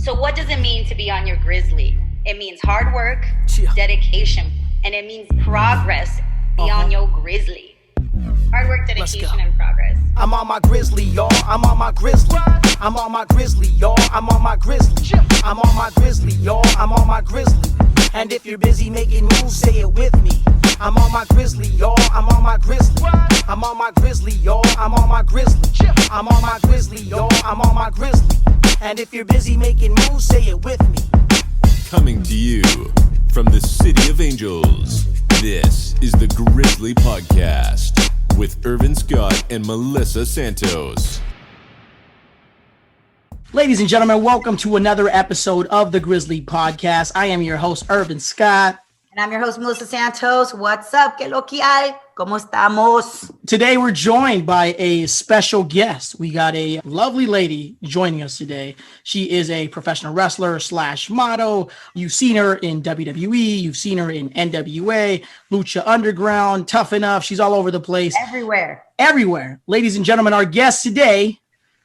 So what does it mean to be on your Grizzly? It means hard work, dedication, and it means progress beyond your Grizzly. Hard work, dedication, and progress. I'm on my Grizzly, y'all. I'm on my Grizzly. I'm on my Grizzly, y'all. I'm on my Grizzly. I'm on my Grizzly, y'all. I'm on my Grizzly. And if you're busy making moves, say it with me. I'm on my Grizzly, y'all. I'm on my Grizzly. I'm on my Grizzly, y'all. I'm on my Grizzly. I'm on my Grizzly, y'all. I'm on my Grizzly. And if you're busy making moves, say it with me. Coming to you from the City of Angels, this is the Grizzly Podcast with Irvin Scott and Melissa Santos. Ladies and gentlemen, welcome to another episode of the Grizzly Podcast. I am your host, Irvin Scott. And I'm your host, Melissa Santos. What's up? ¿Qué lo que hay? ¿Cómo estamos? Today, we're joined by a special guest. We got a lovely lady joining us today. She is a professional wrestler / model. You've seen her in WWE. You've seen her in NWA, Lucha Underground, Tough Enough. She's all over the place. Everywhere. Ladies and gentlemen, our guest today,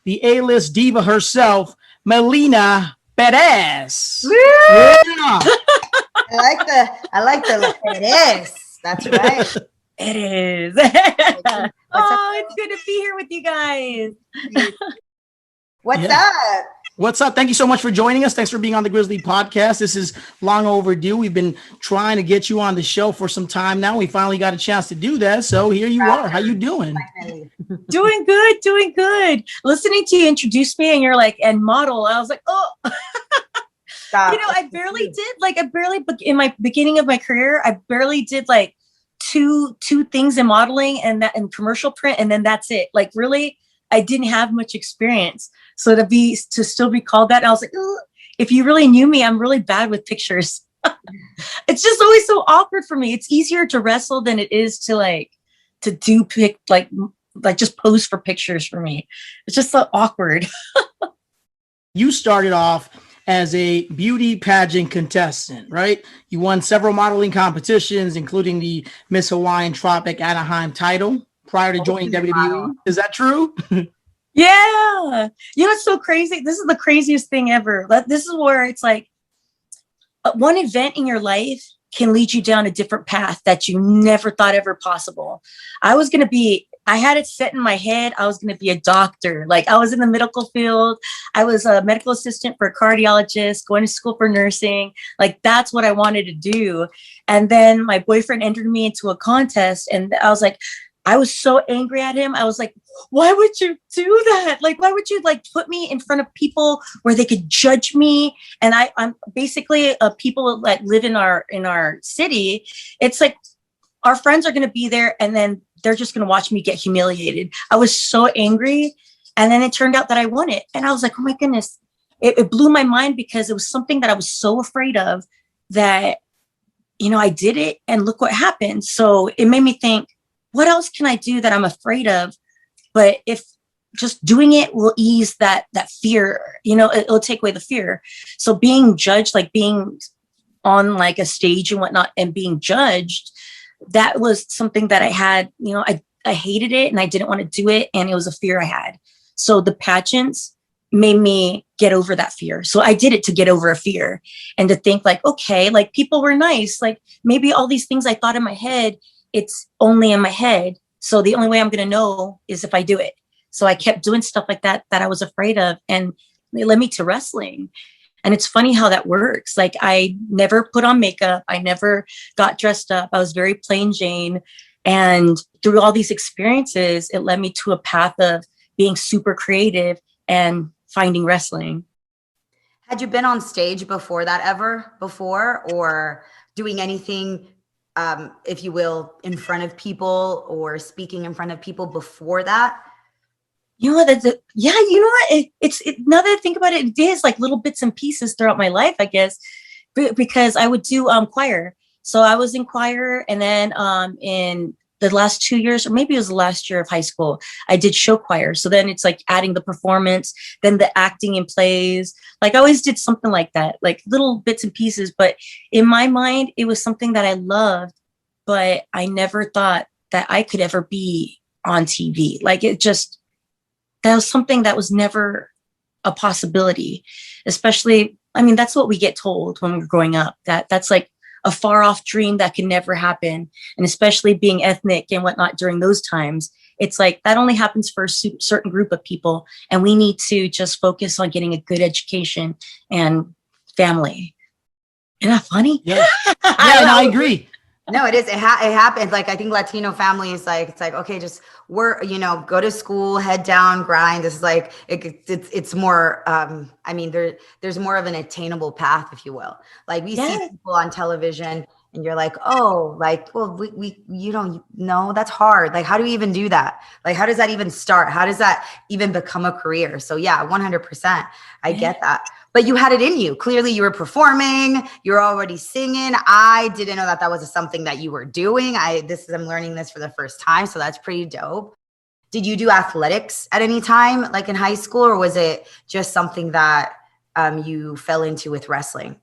the A-list diva herself, Melina Perez. Woo! Yeah. I like the Perez. That's right. It is. It's good to be here with you guys. What's up? What's up? Thank you so much for joining us. Thanks for being on the Grizzly Podcast. This is long overdue. We've been trying to get you on the show for some time now. We finally got a chance to do that. So here you are. How you doing? Doing good. Listening to you introduce me and you're like, and model. I was like, oh. Stop. You know, I barely in my beginning of my career, I barely did like two things in modeling and that in commercial print. And then that's it. Like really, I didn't have much experience. So to still be called that, I was like, ugh. If you really knew me, I'm really bad with pictures. It's just always so awkward for me. It's easier to wrestle than it is to do just pose for pictures for me. It's just so awkward. You started off as a beauty pageant contestant, right? You won several modeling competitions, including the Miss Hawaiian Tropic Anaheim title prior to joining WWE. Is that true? Yeah. You know, it's so crazy. This is the craziest thing ever. This is where it's like one event in your life can lead you down a different path that you never thought ever possible. I had it set in my head. I was going to be a doctor. Like I was in the medical field. I was a medical assistant for a cardiologist, going to school for nursing. Like that's what I wanted to do. And then my boyfriend entered me into a contest and I was like, I was so angry at him. I was like, why would you do that? Like, why would you put me in front of people where they could judge me? And I'm basically people that live in our city. It's like our friends are going to be there and then they're just going to watch me get humiliated. I was so angry. And then it turned out that I won it. And I was like, oh my goodness, it blew my mind because it was something that I was so afraid of that, you know, I did it and look what happened. So it made me think, what else can I do that I'm afraid of? But if just doing it will ease that fear, you know, it'll take away the fear. So being judged, like being on like a stage and whatnot and being judged, that was something that I had, you know, I hated it and I didn't want to do it. And it was a fear I had. So the pageants made me get over that fear. So I did it to get over a fear and to think like, okay, like people were nice. Like maybe all these things I thought in my head, it's only in my head. So the only way I'm going to know is if I do it. So I kept doing stuff like that I was afraid of. And it led me to wrestling. And it's funny how that works. Like I never put on makeup. I never got dressed up. I was very plain Jane. And through all these experiences, it led me to a path of being super creative and finding wrestling. Had you been on stage before or doing anything, if you will, in front of people or speaking in front of people before that? You know, you know what? It's now that I think about it, it is like little bits and pieces throughout my life, I guess, because I would do choir. So I was in choir, and then in the last 2 years, or maybe it was the last year of high school, I did show choir. So then it's like adding the performance, then the acting in plays. Like I always did something like that, like little bits and pieces. But in my mind, it was something that I loved, but I never thought that I could ever be on TV. Like that was something that was never a possibility, especially, I mean, that's what we get told when we're growing up, that's like a far off dream that can never happen. And especially being ethnic and whatnot during those times, it's like that only happens for a certain group of people. And we need to just focus on getting a good education and family. Isn't that funny? Yeah, I agree. No, it is. It happens. Like, I think Latino families, like, it's like, okay, just work, go to school, head down, grind. This is like, it's more, I mean, there's more of an attainable path, if you will. Like, we see people on television and you're like, oh, like, well, you don't know, that's hard. Like, how do you even do that? Like, how does that even start? How does that even become a career? So yeah, 100%. I get that. But you had it in you. Clearly you were performing, you're already singing. I didn't know that was something that you were doing. I'm learning this for the first time. So that's pretty dope. Did you do athletics at any time, like in high school, or was it just something that you fell into with wrestling?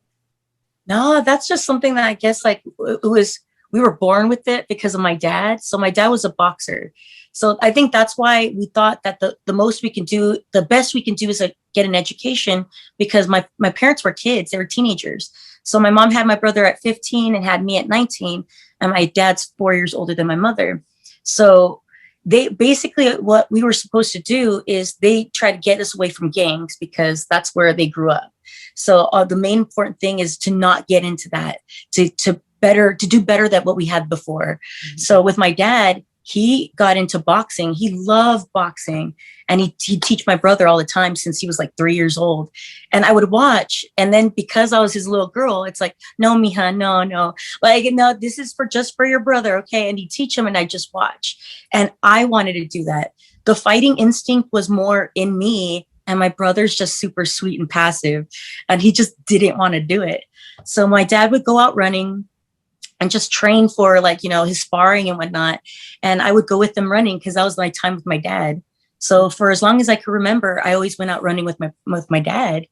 No, that's just something that I guess like we were born with it because of my dad. So my dad was a boxer. So I think that's why we thought that the most we can do, the best we can do is get an education, because my parents were kids, they were teenagers. So my mom had my brother at 15 and had me at 19, and my dad's 4 years older than my mother. So they basically, what we were supposed to do is they try to get us away from gangs because that's where they grew up. So the main important thing is to not get into that, to do better than what we had before. Mm-hmm. So with my dad, he got into boxing. He loved boxing, and he'd teach my brother all the time since he was like 3 years old. And I would watch. And then because I was his little girl, it's like, no, mija, no. Like, no, this is just for your brother. Okay. And he'd teach him and I just watch. And I wanted to do that. The fighting instinct was more in me, and my brother's just super sweet and passive, and he just didn't want to do it. So my dad would go out running and just train for his sparring and whatnot. And I would go with them running because that was my time with my dad. So for as long as I could remember, I always went out running with my dad.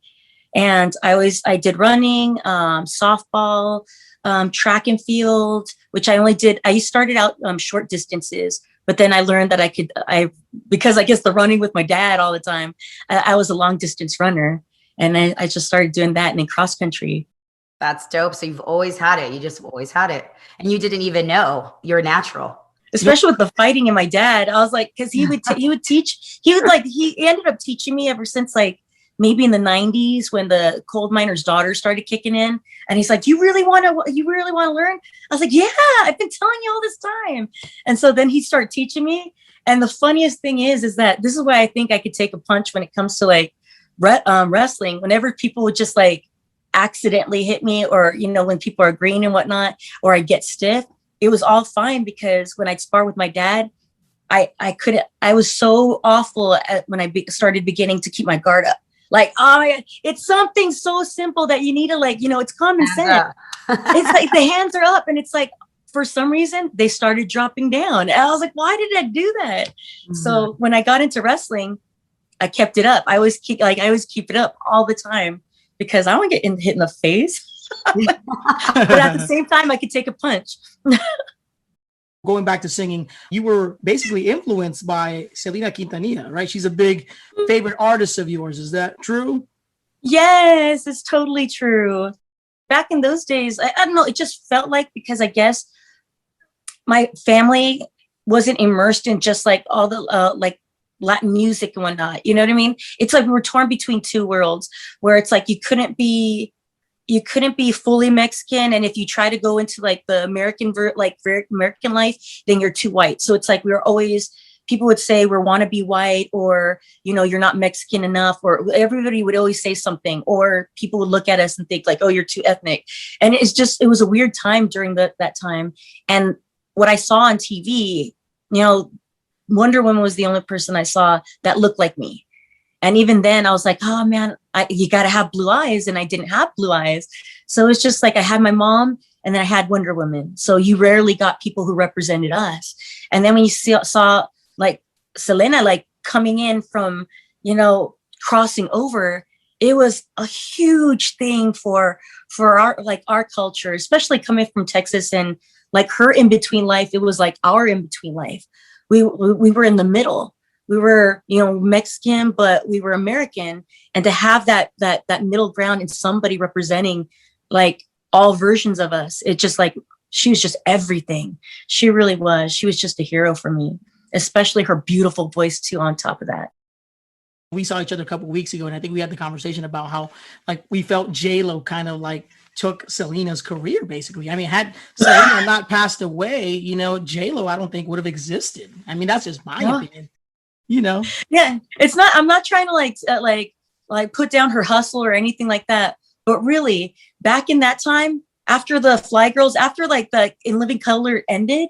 And I did running, softball, track and field, which I started out short distances, but then I learned that because I guess the running with my dad all the time, I was a long distance runner, and I just started doing that, and then cross country. That's dope. So you've always had it. You just always had it. And you didn't even know you're natural. Especially with the fighting and my dad. I was like, because he would teach, he ended up teaching me ever since like maybe in the 90s when the coal miner's daughter started kicking in. And he's like, you really want to learn? I was like, yeah, I've been telling you all this time. And so then he started teaching me. And the funniest thing is that this is why I think I could take a punch when it comes to like wrestling. Whenever people would just like accidentally hit me, or when people are green and whatnot, or I get stiff, it was all fine, because when I'd spar with my dad, I was so awful when I started beginning to keep my guard up. Like, oh my God, it's something so simple that you need to it's common sense. It's like the hands are up, and it's like, for some reason they started dropping down. And I was like, why did I do that? Mm-hmm. So when I got into wrestling, I kept it up. I always keep it up all the time, because I don't want to get hit in the face. But at the same time, I could take a punch. Going back to singing, you were basically influenced by Selena Quintanilla, right? She's a big favorite artist of yours. Is that true? Yes, it's totally true. Back in those days, I don't know, it just felt like, because I guess my family wasn't immersed in just like all the like Latin music and whatnot. You know what I mean? It's like we were torn between two worlds, where it's like you couldn't be fully Mexican, and if you try to go into like the American American life, then you're too white. So it's like people would say we want to be white, or you're not Mexican enough, or everybody would always say something, or people would look at us and think like, oh, you're too ethnic. And it was a weird time during that time. And what I saw on TV, Wonder Woman was the only person I saw that looked like me. And even then I was like, oh man, you got to have blue eyes. And I didn't have blue eyes. So it's just like, I had my mom, and then I had Wonder Woman. So you rarely got people who represented us. And then when you saw like Selena, like coming in from, crossing over, it was a huge thing for our culture, especially coming from Texas, and like her in-between life. It was like our in-between life. We were in the middle. we were, Mexican, but we were American. And to have that middle ground and somebody representing like all versions of us, it just like, she was just everything. She really was. She was just a hero for me, especially her beautiful voice too, on top of that. We saw each other a couple of weeks ago, and I think we had the conversation about how like we felt J.Lo kind of like took Selena's career, basically. I mean, had Selena not passed away, J.Lo, I don't think would have existed. I mean, that's just my opinion, Yeah, it's not, I'm not trying to like put down her hustle or anything like that. But really, back in that time, after the Fly Girls, after like the In Living Color ended,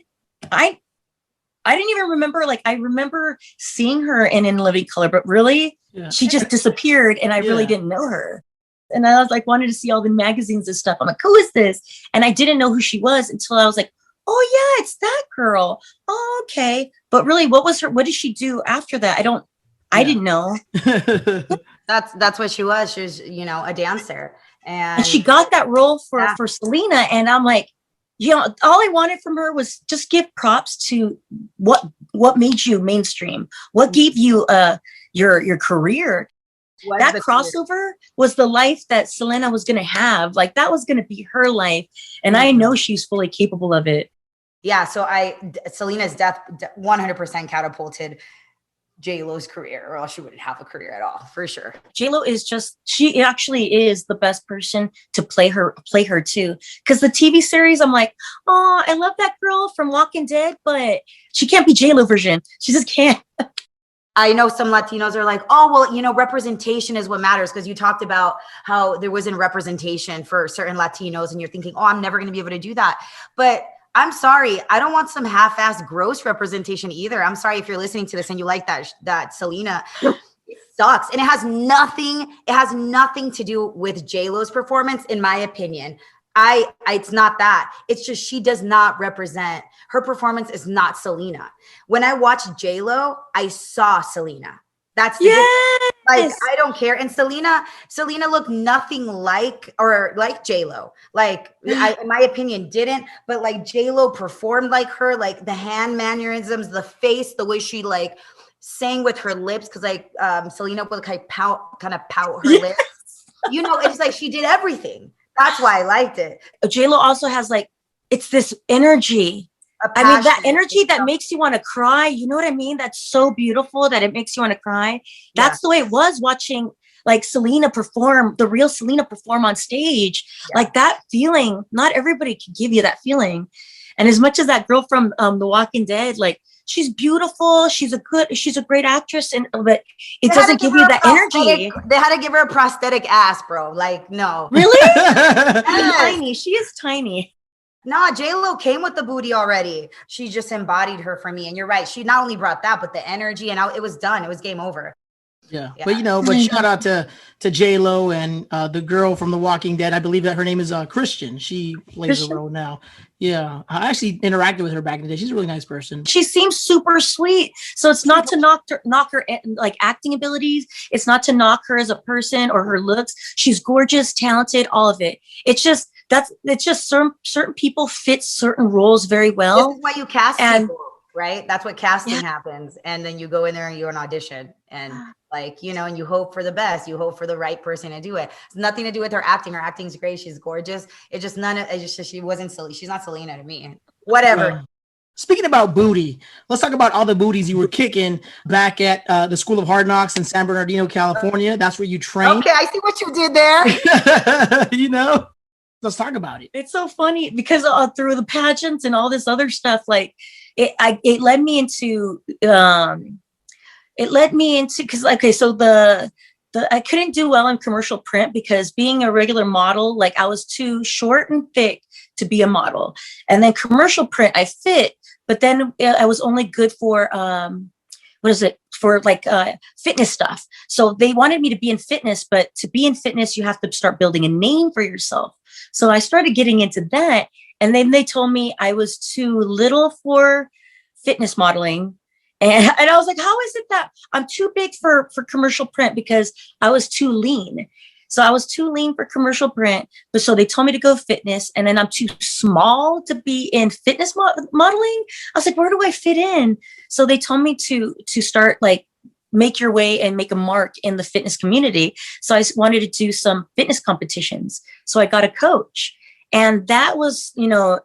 I didn't even remember, like, I remember seeing her in Living Color, but really, she just disappeared and I really didn't know her. And I was like, wanted to see all the magazines and stuff. I'm like, who is this? And I didn't know who she was until I was like, oh yeah, it's that girl. Oh, okay. But really, what did she do after that? I didn't know. That's what she was. She was, a dancer. And she got that role for Selena. And I'm like, all I wanted from her was just give props to what made you mainstream, what gave you your career. That crossover was the life that Selena was going to have. Like that was going to be her life. And I know she's fully capable of it. Yeah. So Selena's death 100% catapulted J.Lo's career, or else she wouldn't have a career at all, for sure. J.Lo she actually is the best person to play her too. Because the TV series, I'm like, oh, I love that girl from Walking Dead, but she can't be J.Lo version. She just can't. I know some Latinos are like, oh, well, representation is what matters, because you talked about how there wasn't representation for certain Latinos, and you're thinking, oh, I'm never going to be able to do that. But I'm sorry, I don't want some half-assed gross representation either. I'm sorry if you're listening to this and you like that Selena. It sucks. And it has nothing to do with J.Lo's performance, in my opinion. It's not that. It's just she does not represent. Her performance is not Selena. When I watched J.Lo, I saw Selena. That's the like, I don't care. And Selena looked nothing like J.Lo. Like, in my opinion, didn't. But like J.Lo performed like her, like the hand mannerisms, the face, the way she like sang with her lips, because like Selena would kind of pout her lips. It's like she did everything. That's why I liked it. J.Lo also has like, it's this energy. I mean, that energy that makes you want to cry. You know what I mean? That's so beautiful that it makes you want to cry. That's the way it was watching like Selena perform, the real Selena perform on stage. Yeah. Like that feeling, not everybody can give you that feeling. And as much as that girl from The Walking Dead, like she's beautiful, she's a great actress, but it doesn't give you that energy. They had to give her a prosthetic ass, bro. Like, no. Really? Tiny. She is tiny. Nah, J.Lo came with the booty already. She just embodied her for me. And you're right. She not only brought that, but the energy, and it was done. It was game over. Yeah. But shout out to J.Lo and the girl from The Walking Dead. I believe that her name is Christian. She plays the role now. Yeah. I actually interacted with her back in the day. She's a really nice person. She seems super sweet. So it's not to knock her like acting abilities. It's not to knock her as a person or her looks. She's gorgeous, talented, all of it. It's just certain people fit certain roles very well. This is why you cast people, right? That's what casting happens. And then you go in there and you're an audition, and and you hope for the best. You hope for the right person to do it. It's nothing to do with her acting. Her acting's great. She's gorgeous. She wasn't silly. She's not Selena to me. Whatever. Speaking about booty, let's talk about all the booties you were kicking back at the School of Hard Knocks in San Bernardino, California. That's where you trained. Okay, I see what you did there. Let's talk about it. It's so funny because through the pageants and all this other stuff, like it led me into because I couldn't do well in commercial print because being a regular model, like I was too short and thick to be a model. And then commercial print, I fit, but then I was only good for fitness stuff. So they wanted me to be in fitness, but to be in fitness, you have to start building a name for yourself. So I started getting into that. And then they told me I was too little for fitness modeling. And I was like, how is it that I'm too big for commercial print? Because I was too lean. So I was too lean for commercial print, but so they told me to go fitness, and then I'm too small to be in fitness modeling. I was like, where do I fit in? So they told me to start like make your way and make a mark in the fitness community. So I wanted to do some fitness competitions. So I got a coach, and that was, you know,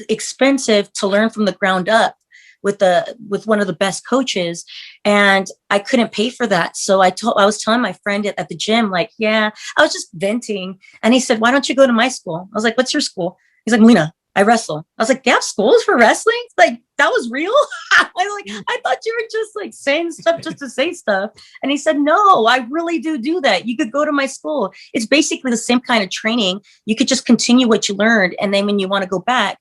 expensive to learn from the ground up with one of the best coaches, and I couldn't pay for that. So I was telling my friend at the gym, like, yeah, I was just venting, and he said, why don't you go to my school? I was like, what's your school? He's like, Melina, I wrestle. I was like, they have schools for wrestling? Like, that was real? I thought you were just like saying stuff just to say stuff. And he said, no, I really do that. You could go to my school. It's basically the same kind of training. You could just continue what you learned, and then when you want to go back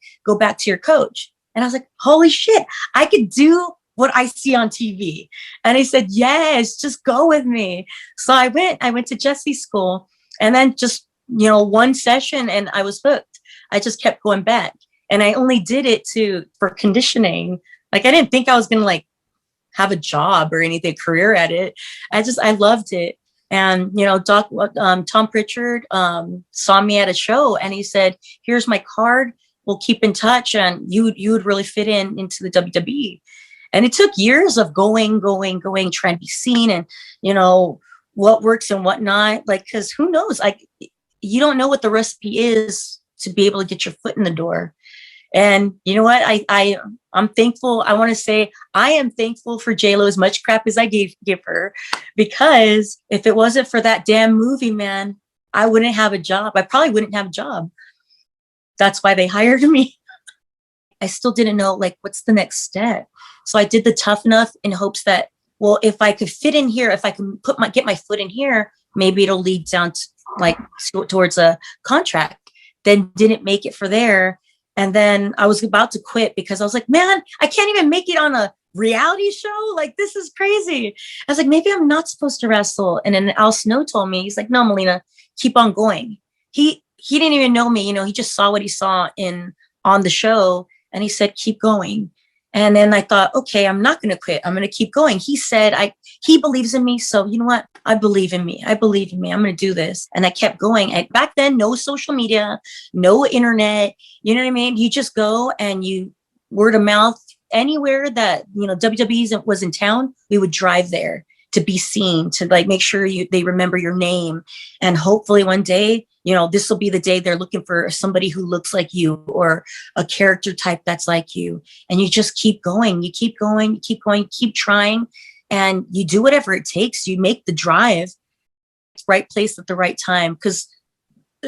to your coach. And I was like, holy shit, I could do what I see on TV. And he said, yes, just go with me. So I went to Jesse's school, and then just, you know, one session and I was hooked. I just kept going back, and I only did it for conditioning. Like, I didn't think I was going to like have a job or anything, career at it. I loved it. And, you know, Tom Pritchard saw me at a show, and he said, here's my card. We'll keep in touch, and you would really fit into the WWE. And it took years of going, trying to be seen, and, you know, what works and what not. Like, because who knows? Like, you don't know what the recipe is to be able to get your foot in the door. And you know what? I'm thankful. I want to say I am thankful for J.Lo as much crap as I give her, because if it wasn't for that damn movie, man, I wouldn't have a job. I probably wouldn't have a job. That's why they hired me. I still didn't know, like, what's the next step. So I did the Tough Enough in hopes that, well, if I could fit in here, if I can get my foot in here, maybe it'll lead down to, towards a contract. Then didn't make it for there. And then I was about to quit because I was like, man, I can't even make it on a reality show. Like, this is crazy. I was like, maybe I'm not supposed to wrestle. And then Al Snow told me, he's like, no, Melina, keep on going. He didn't even know me, you know, he just saw what he saw on the show, and he said, keep going. And then I thought, okay, I'm not going to quit. I'm going to keep going. He said, he believes in me. So you know what? I believe in me. I'm going to do this. And I kept going. And back then, no social media, no internet, you know what I mean? You just go and you word of mouth anywhere that, you know, WWE was in town, we would drive there to be seen, to like make sure they remember your name. And hopefully one day, you know, this will be the day they're looking for somebody who looks like you or a character type that's like you. And you just keep going. You keep going, keep trying. And you do whatever it takes. You make the drive, right place at the right time. Because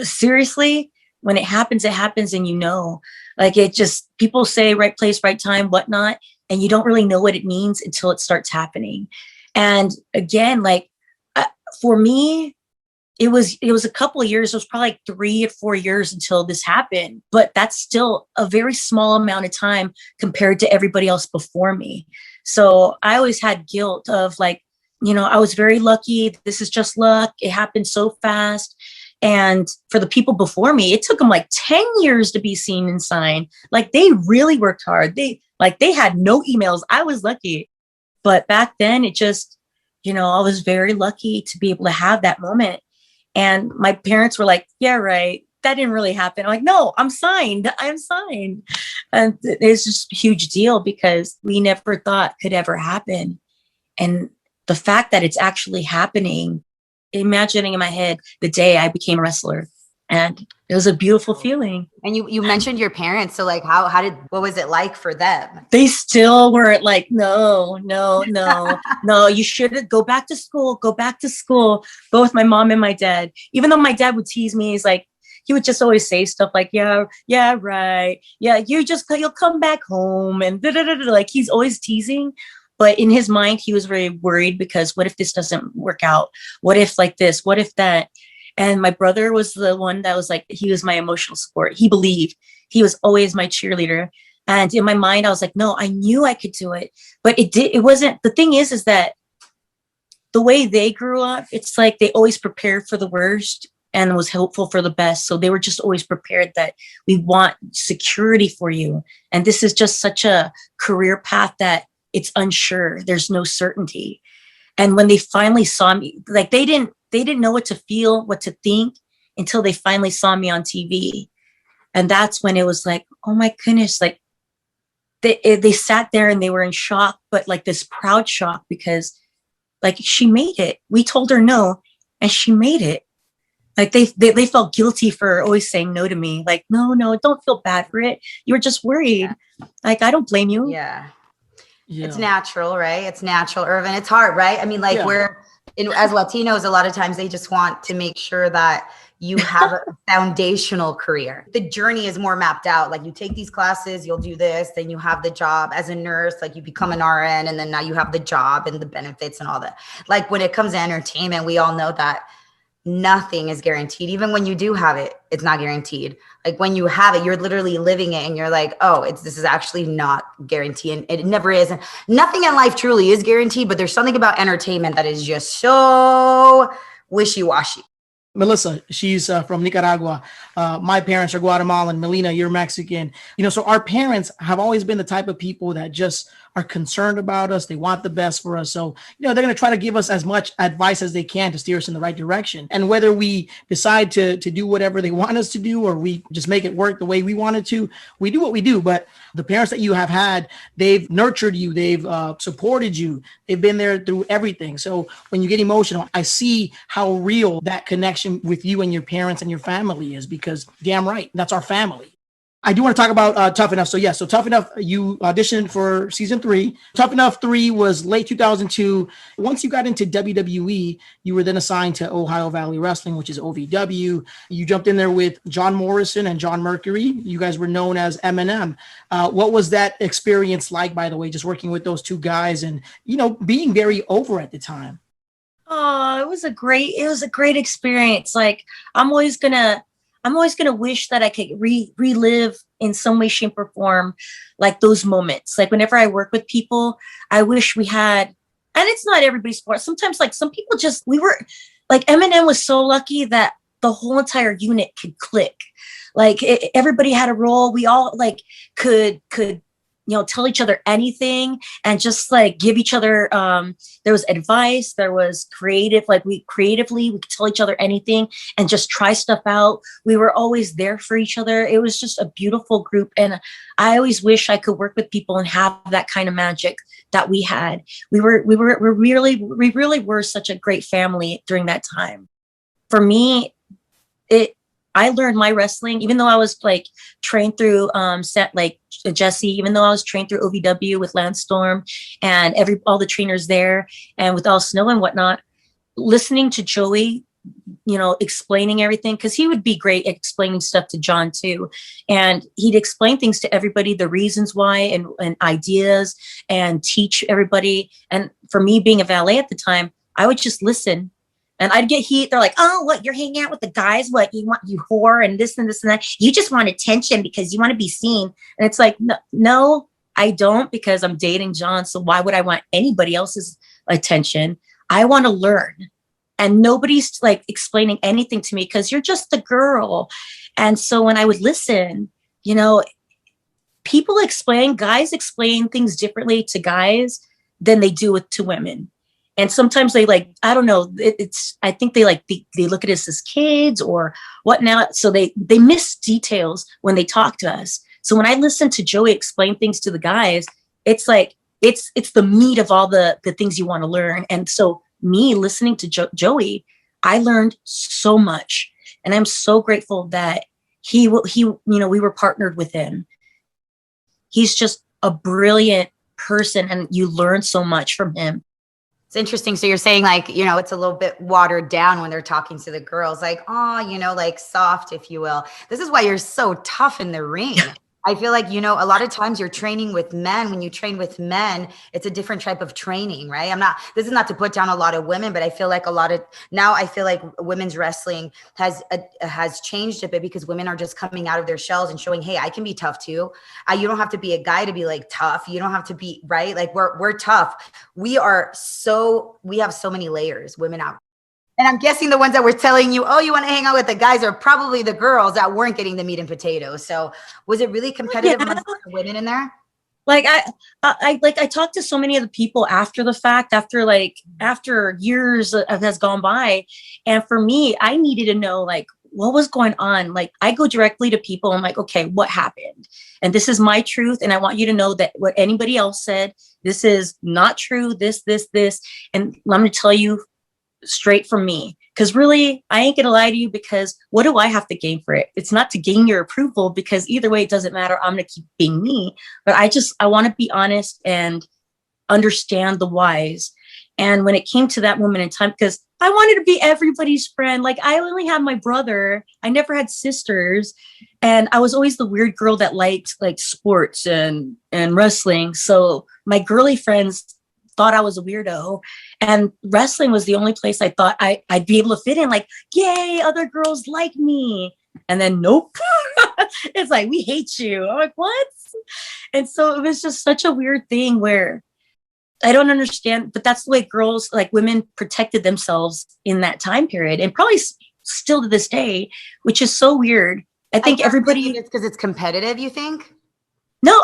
seriously, when it happens, and you know, like, it just, people say right place, right time, whatnot. And you don't really know what it means until it starts happening. And again, like, for me, it was a couple of years. It was probably like 3 or 4 years until this happened, but that's still a very small amount of time compared to everybody else before me. So I always had guilt of, like, you know, I was very lucky. This is just luck. It happened so fast. And for the people before me, it took them like 10 years to be seen and signed. Like, they really worked hard. They had no emails. I was lucky. But back then, it just, you know, I was very lucky to be able to have that moment. And my parents were like, yeah, right. That didn't really happen. I'm like, no, I'm signed. And it's just a huge deal because we never thought could ever happen. And the fact that it's actually happening, imagining in my head the day I became a wrestler. And it was a beautiful feeling. And you mentioned your parents. So like, what was it like for them? They still were like, no, you shouldn't go back to school. Both my mom and my dad, even though my dad would tease me, he would just always say stuff like, yeah, right. Yeah, you'll come back home. And like, he's always teasing. But in his mind, he was very worried because what if this doesn't work out? What if like this? What if that? And my brother was the one that was like, he was my emotional support. He believed. He was always my cheerleader. And in my mind, I was like, no, I knew I could do it. But it wasn't. The thing is that the way they grew up, it's like they always prepared for the worst and was hopeful for the best. So they were just always prepared that we want security for you. And this is just such a career path that it's unsure. There's no certainty. And when they finally saw me, like they didn't know what to feel, what to think until they finally saw me on TV. And that's when it was like, oh my goodness, like they sat there and they were in shock, but like this proud shock, because like she made it. We told her no, and she made it. Like they felt guilty for always saying no to me. Like, no, don't feel bad for it. You were just worried. Yeah. Like, I don't blame you. Yeah. It's natural, right? It's natural, Irvin. It's hard, right? I mean, like as Latinos, a lot of times they just want to make sure that you have a foundational career. The journey is more mapped out. Like you take these classes, you'll do this, then you have the job as a nurse, like you become an RN, and then now you have the job and the benefits and all that. Like when it comes to entertainment, we all know that nothing is guaranteed. Even when you do have it, it's not guaranteed. Like when you have it, you're literally living it and you're like, oh, this is actually not guaranteed. And it never is. And nothing in life truly is guaranteed, but there's something about entertainment that is just so wishy-washy. Melissa, she's from Nicaragua. My parents are Guatemalan. Melina, you're Mexican. So our parents have always been the type of people that just are concerned about us. They want the best for us. So, they're going to try to give us as much advice as they can to steer us in the right direction. And whether we decide to do whatever they want us to do, or we just make it work the way we want it to, we do what we do. But the parents that you have had, they've nurtured you. They've supported you. They've been there through everything. So when you get emotional, I see how real that connection with you and your parents and your family is, because damn right, that's our family. I do want to talk about Tough Enough. So Tough Enough, you auditioned for season 3. Tough Enough 3 was late 2002. Once you got into WWE, you were then assigned to Ohio Valley Wrestling, which is OVW. You jumped in there with John Morrison and John Mercury. You guys were known as M&M. What was that experience like, by the way, just working with those two guys and, being very over at the time? Oh, it was a great experience. Like I'm always gonna wish that I could relive in some way, shape, or form, like those moments. Like whenever I work with people, I wish we had, and it's not everybody's sport. Sometimes like some people we were like, Eminem was so lucky that the whole entire unit could click. Like everybody had a role. We all like could tell each other anything and just like give each other, there was advice, there was creative, like we could tell each other anything and just try stuff out. We were always there for each other. It was just a beautiful group. And I always wish I could work with people and have that kind of magic that we had. We really were such a great family during that time. For me, I learned my wrestling, even though I was like trained through Jesse, even though I was trained through OVW with Lance Storm and all the trainers there and with Al Snow and whatnot, listening to Joey, explaining everything, because he would be great at explaining stuff to John too. And he'd explain things to everybody, the reasons why and ideas, and teach everybody. And for me being a valet at the time, I would just listen. And I'd get heat. They're like, oh, what? You're hanging out with the guys? What? You whore and this and this and that. You just want attention because you want to be seen. And it's like, no, I don't, because I'm dating John. So why would I want anybody else's attention? I want to learn. And nobody's like explaining anything to me because you're just a girl. And so when I would listen, guys explain things differently to guys than they do to women. And sometimes they I don't know, I think they look at us as kids or whatnot. So they miss details when they talk to us. So when I listen to Joey explain things to the guys, it's like, it's the meat of all the things you want to learn. And so me listening to Joey, I learned so much, and I'm so grateful that we were partnered with him. He's just a brilliant person, and you learn so much from him. It's interesting. So you're saying it's a little bit watered down when they're talking to the girls, like, oh, like soft, if you will. This is why you're so tough in the ring. I feel like, a lot of times you're training with men. When you train with men, it's a different type of training, right? This is not to put down a lot of women, but I feel like I feel like women's wrestling has changed a bit, because women are just coming out of their shells and showing, hey, I can be tough too. You don't have to be a guy to be like tough. You don't have to be, right? Like we're tough. We have so many layers, women out. And I'm guessing the ones that were telling you, oh, you want to hang out with the guys, are probably the girls that weren't getting the meat and potatoes. So was it really competitive amongst the women in there? Like I talked to so many of the people after the fact, after years has gone by. And for me, I needed to know like what was going on. Like I go directly to people. I'm like, okay, what happened? And this is my truth. And I want you to know that what anybody else said, this is not true. This. And let me tell you straight from me. Because really, I ain't gonna lie to you, because what do I have to gain for it? It's not to gain your approval, because either way, it doesn't matter. I'm gonna keep being me. But I want to be honest and understand the whys. And when it came to that moment in time, because I wanted to be everybody's friend. Like I only had my brother. I never had sisters. And I was always the weird girl that liked like sports and wrestling. So my girly friends thought I was a weirdo, and wrestling was the only place I thought I'd be able to fit in. Like, yay, other girls like me. And then nope. It's like, we hate you. I'm like, what? And so it was just such a weird thing where I don't understand, but that's the way girls, like women, protected themselves in that time period, and probably still to this day, which is so weird. I think everybody, it's because it's competitive, you think? No,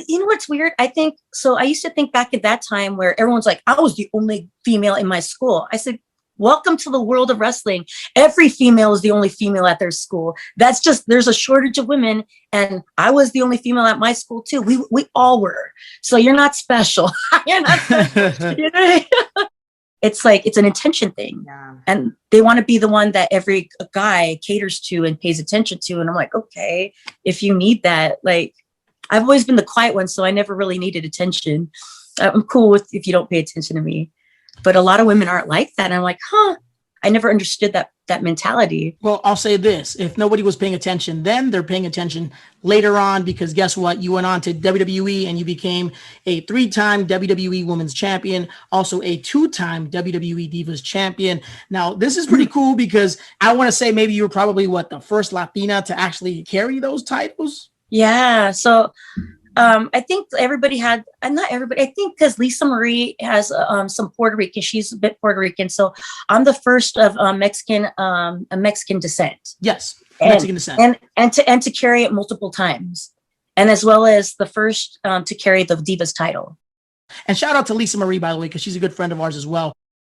you know what's weird? I think, so I used to think back at that time where everyone's like, I was the only female in my school. I said, welcome to the world of wrestling. Every female is the only female at their school. That's just, there's a shortage of women. And I was the only female at my school too. We all were. So you're not special. You're not special. You know? It's like, it's an attention thing. Yeah. And they want to be the one that every guy caters to and pays attention to. And I'm like, okay, if you need that, like, I've always been the quiet one, so I never really needed attention. I'm cool with if you don't pay attention to me. But a lot of women aren't like that. And I'm like, I never understood that mentality. Well, I'll say this. If nobody was paying attention then, they're paying attention later on, because guess what? You went on to WWE and you became a 3-time WWE Women's Champion, also a 2-time WWE Divas Champion. Now, this is pretty cool because I want to say maybe you were probably, the first Latina to actually carry those titles? Yeah. So I think everybody had, and not everybody, I think because Lisa Marie has some Puerto Rican, she's a bit Puerto Rican. So I'm the first of Mexican descent. Yes. Mexican descent. And to carry it multiple times. And as well as the first to carry the Divas title. And shout out to Lisa Marie, by the way, because she's a good friend of ours as well.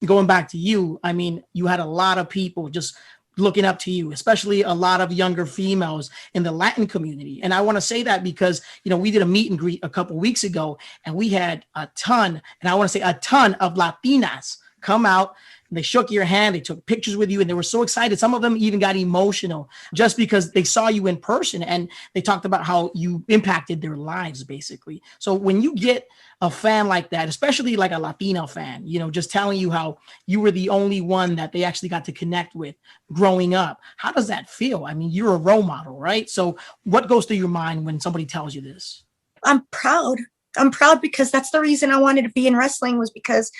Going back to you, I mean, you had a lot of people just looking up to you, especially a lot of younger females in the Latin community. And I want to say that because, we did a meet and greet a couple of weeks ago, and we had a ton of Latinas come out. They shook your hand, they took pictures with you, and they were so excited. Some of them even got emotional just because they saw you in person, and they talked about how you impacted their lives, basically. So when you get a fan like that, especially like a Latino fan, just telling you how you were the only one that they actually got to connect with growing up, how does that feel? I mean, you're a role model, right? So what goes through your mind when somebody tells you this? I'm proud. I'm proud because that's the reason I wanted to be in wrestling, was because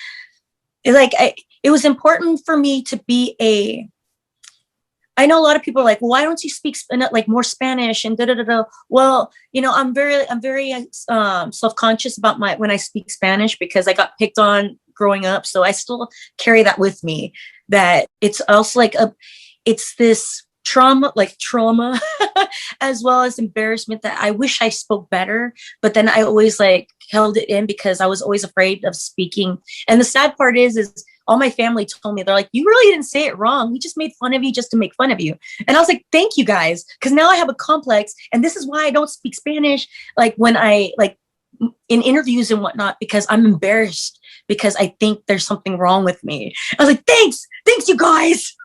it was important for me to be I know a lot of people are like, well, why don't you speak like more Spanish and da-da-da-da. Well, I'm very self-conscious about when I speak Spanish, because I got picked on growing up. So I still carry that with me, that it's also it's this trauma as well as embarrassment that I wish I spoke better. But then I always held it in because I was always afraid of speaking. And the sad part is all my family told me, they're like, you really didn't say it wrong. We just made fun of you just to make fun of you. And I was like, thank you guys. Because now I have a complex. And this is why I don't speak Spanish. When I in interviews and whatnot, because I'm embarrassed because I think there's something wrong with me. I was like, thanks you guys.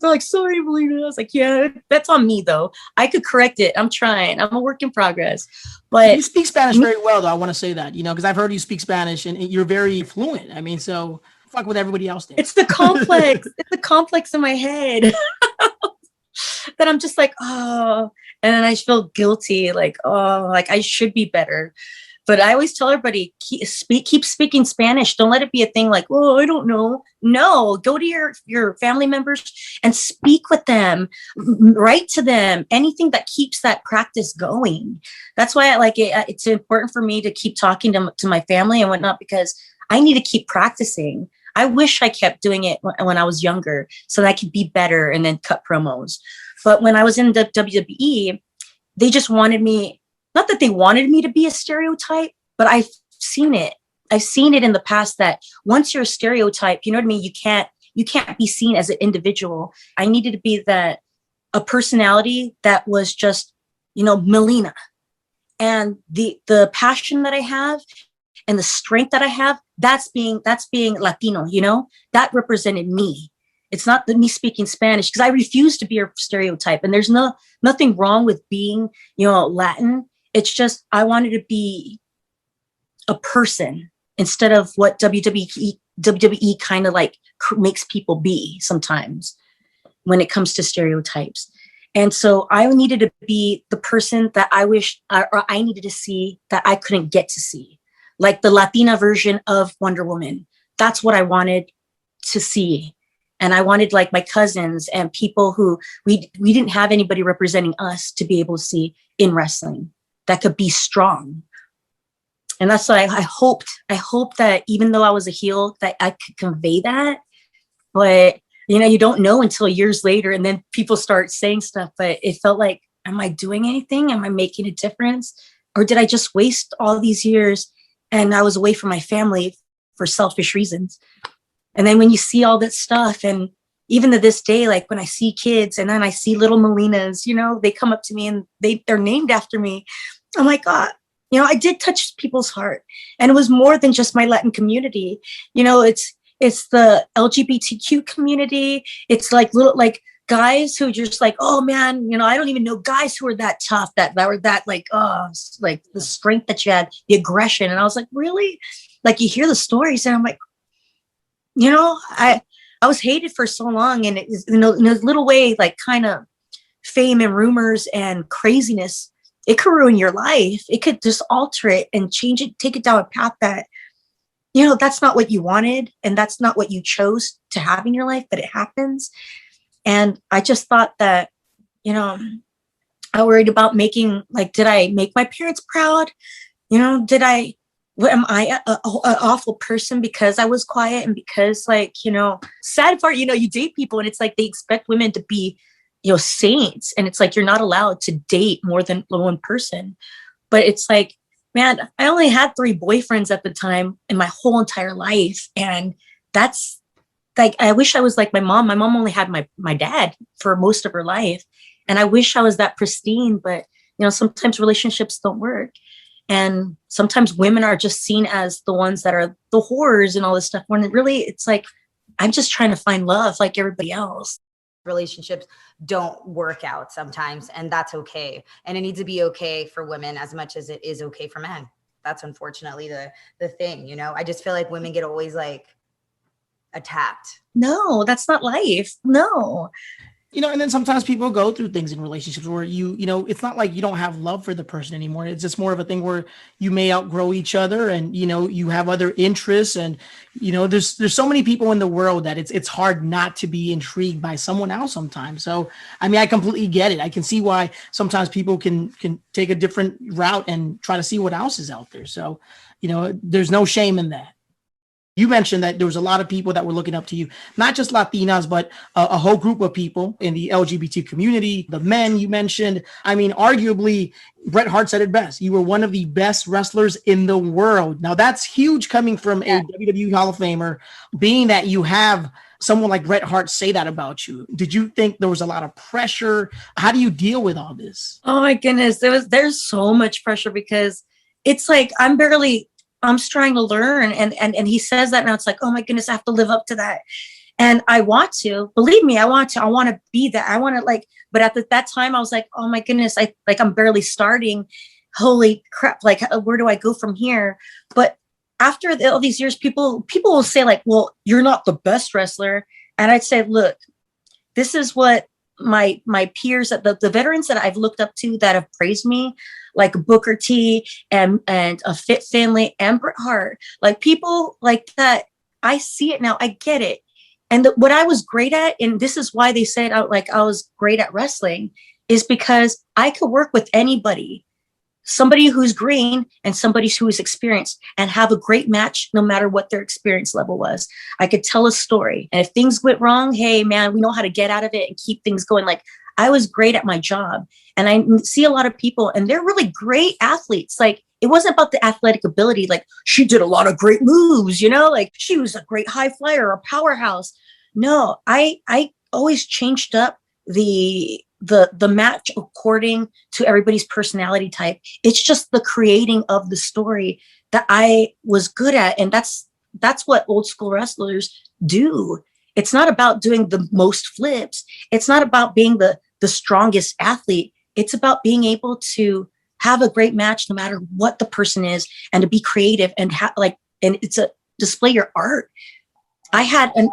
They're like, sorry, Melina. I was like, yeah, that's on me though. I could correct it. I'm trying. I'm a work in progress. But you speak Spanish very well, though. I want to say that, because I've heard you speak Spanish and you're very fluent. I mean, so fuck with everybody else there. It's the complex. It's the complex in my head that I'm just like, oh, and then I feel guilty, I should be better. But I always tell everybody, keep speaking Spanish. Don't let it be a thing like, oh, I don't know. No, go to your family members and speak with them, write to them, anything that keeps that practice going. That's why I like it. It's important for me to keep talking to my family and whatnot, because I need to keep practicing. I wish I kept doing it when I was younger so that I could be better and then cut promos. But when I was in the WWE, they just wanted me, not that they wanted me to be a stereotype, but I've seen it. I've seen it in the past that once you're a stereotype, you know what I mean? You can't be seen as an individual. I needed to be a personality that was just, Melina. And the passion that I have and the strength that I have, that's being Latino, that represented me. It's not me speaking Spanish, because I refuse to be a stereotype. And there's nothing wrong with being, Latin. It's just, I wanted to be a person instead of what WWE kind of like makes people be sometimes when it comes to stereotypes. And so I needed to be the person that I wish, or I needed to see that I couldn't get to see, like the Latina version of Wonder Woman. That's what I wanted to see. And I wanted like my cousins and people who we didn't have anybody representing us to be able to see in wrestling that could be strong. And that's what I hoped. I hope that even though I was a heel, that I could convey that. But, you don't know until years later, and then people start saying stuff. But it felt like, am I doing anything? Am I making a difference? Or did I just waste all these years and I was away from my family for selfish reasons? And then when you see all that stuff, and even to this day, like when I see kids and then I see little Melinas, they come up to me and they're named after me. I'm like, God, I did touch people's heart. And it was more than just my Latin community. It's the LGBTQ community. It's like little, like guys who just like, oh man, I don't even know guys who are that tough, that were that like, oh, like the strength that you had, the aggression. And I was like, really? Like you hear the stories and I'm like, I was hated for so long, and it is, in a little way, like kind of fame and rumors and craziness, it could ruin your life. It could just alter it and change it, take it down a path that, that's not what you wanted. And that's not what you chose to have in your life, but it happens. And I just thought that, I worried about making, like, did I make my parents proud? Am I an awful person because I was quiet and because, like, sad part, you date people and it's like they expect women to be, saints. And it's like, you're not allowed to date more than one person. But it's like, man, I only had 3 boyfriends at the time in my whole entire life. And that's like, I wish I was like my mom. My mom only had my dad for most of her life. And I wish I was that pristine, but, sometimes relationships don't work. And sometimes women are just seen as the ones that are the whores and all this stuff. When really, it's like, I'm just trying to find love like everybody else. Relationships don't work out sometimes, and that's okay. And it needs to be okay for women as much as it is okay for men. That's unfortunately the thing, I just feel like women get always like attacked. No, that's not life. No. And then sometimes people go through things in relationships where it's not like you don't have love for the person anymore. It's just more of a thing where you may outgrow each other and, you have other interests. And, there's so many people in the world that it's hard not to be intrigued by someone else sometimes. So, I mean, I completely get it. I can see why sometimes people can take a different route and try to see what else is out there. So, there's no shame in that. You mentioned that there was a lot of people that were looking up to you, not just Latinas, but a whole group of people in the LGBT community, the men you mentioned. I mean, arguably, Bret Hart said it best. You were one of the best wrestlers in the world. Now, that's huge coming from a WWE Hall of Famer, being that you have someone like Bret Hart say that about you. Did you think there was a lot of pressure? How do you deal with all this? Oh, my goodness. There's so much pressure because it's like I'm trying to learn. And he says that now, it's like, oh my goodness, I have to live up to that. And I want to, believe me, I want to be that. I want to but at that time I was like, oh my goodness, I'm barely starting. Holy crap. Like, where do I go from here? But after all these years, people will say like, well, you're not the best wrestler. And I'd say, look, this is what my peers, the veterans that I've looked up to that have praised me, like Booker T and a Fit Finlay and Bret Hart, like people like that. I see it now. I get it. And what I was great at, and this is why they said I was great at wrestling, is because I could work with anybody, somebody who's green and somebody who's experienced, and have a great match no matter what their experience level was. I could tell a story. And if things went wrong, hey man, we know how to get out of it and keep things going. Like, I was great at my job. And I see a lot of people and they're really great athletes. Like, it wasn't about the athletic ability. Like she did a lot of great moves, you know, like she was a great high flyer, a powerhouse. No, I always changed up the match according to everybody's personality type. It's just the creating of the story that I was good at. And that's what old school wrestlers do. It's not about doing the most flips. It's not about being the strongest athlete. It's about being able to have a great match no matter what the person is, and to be creative and and it's a display your art. I had an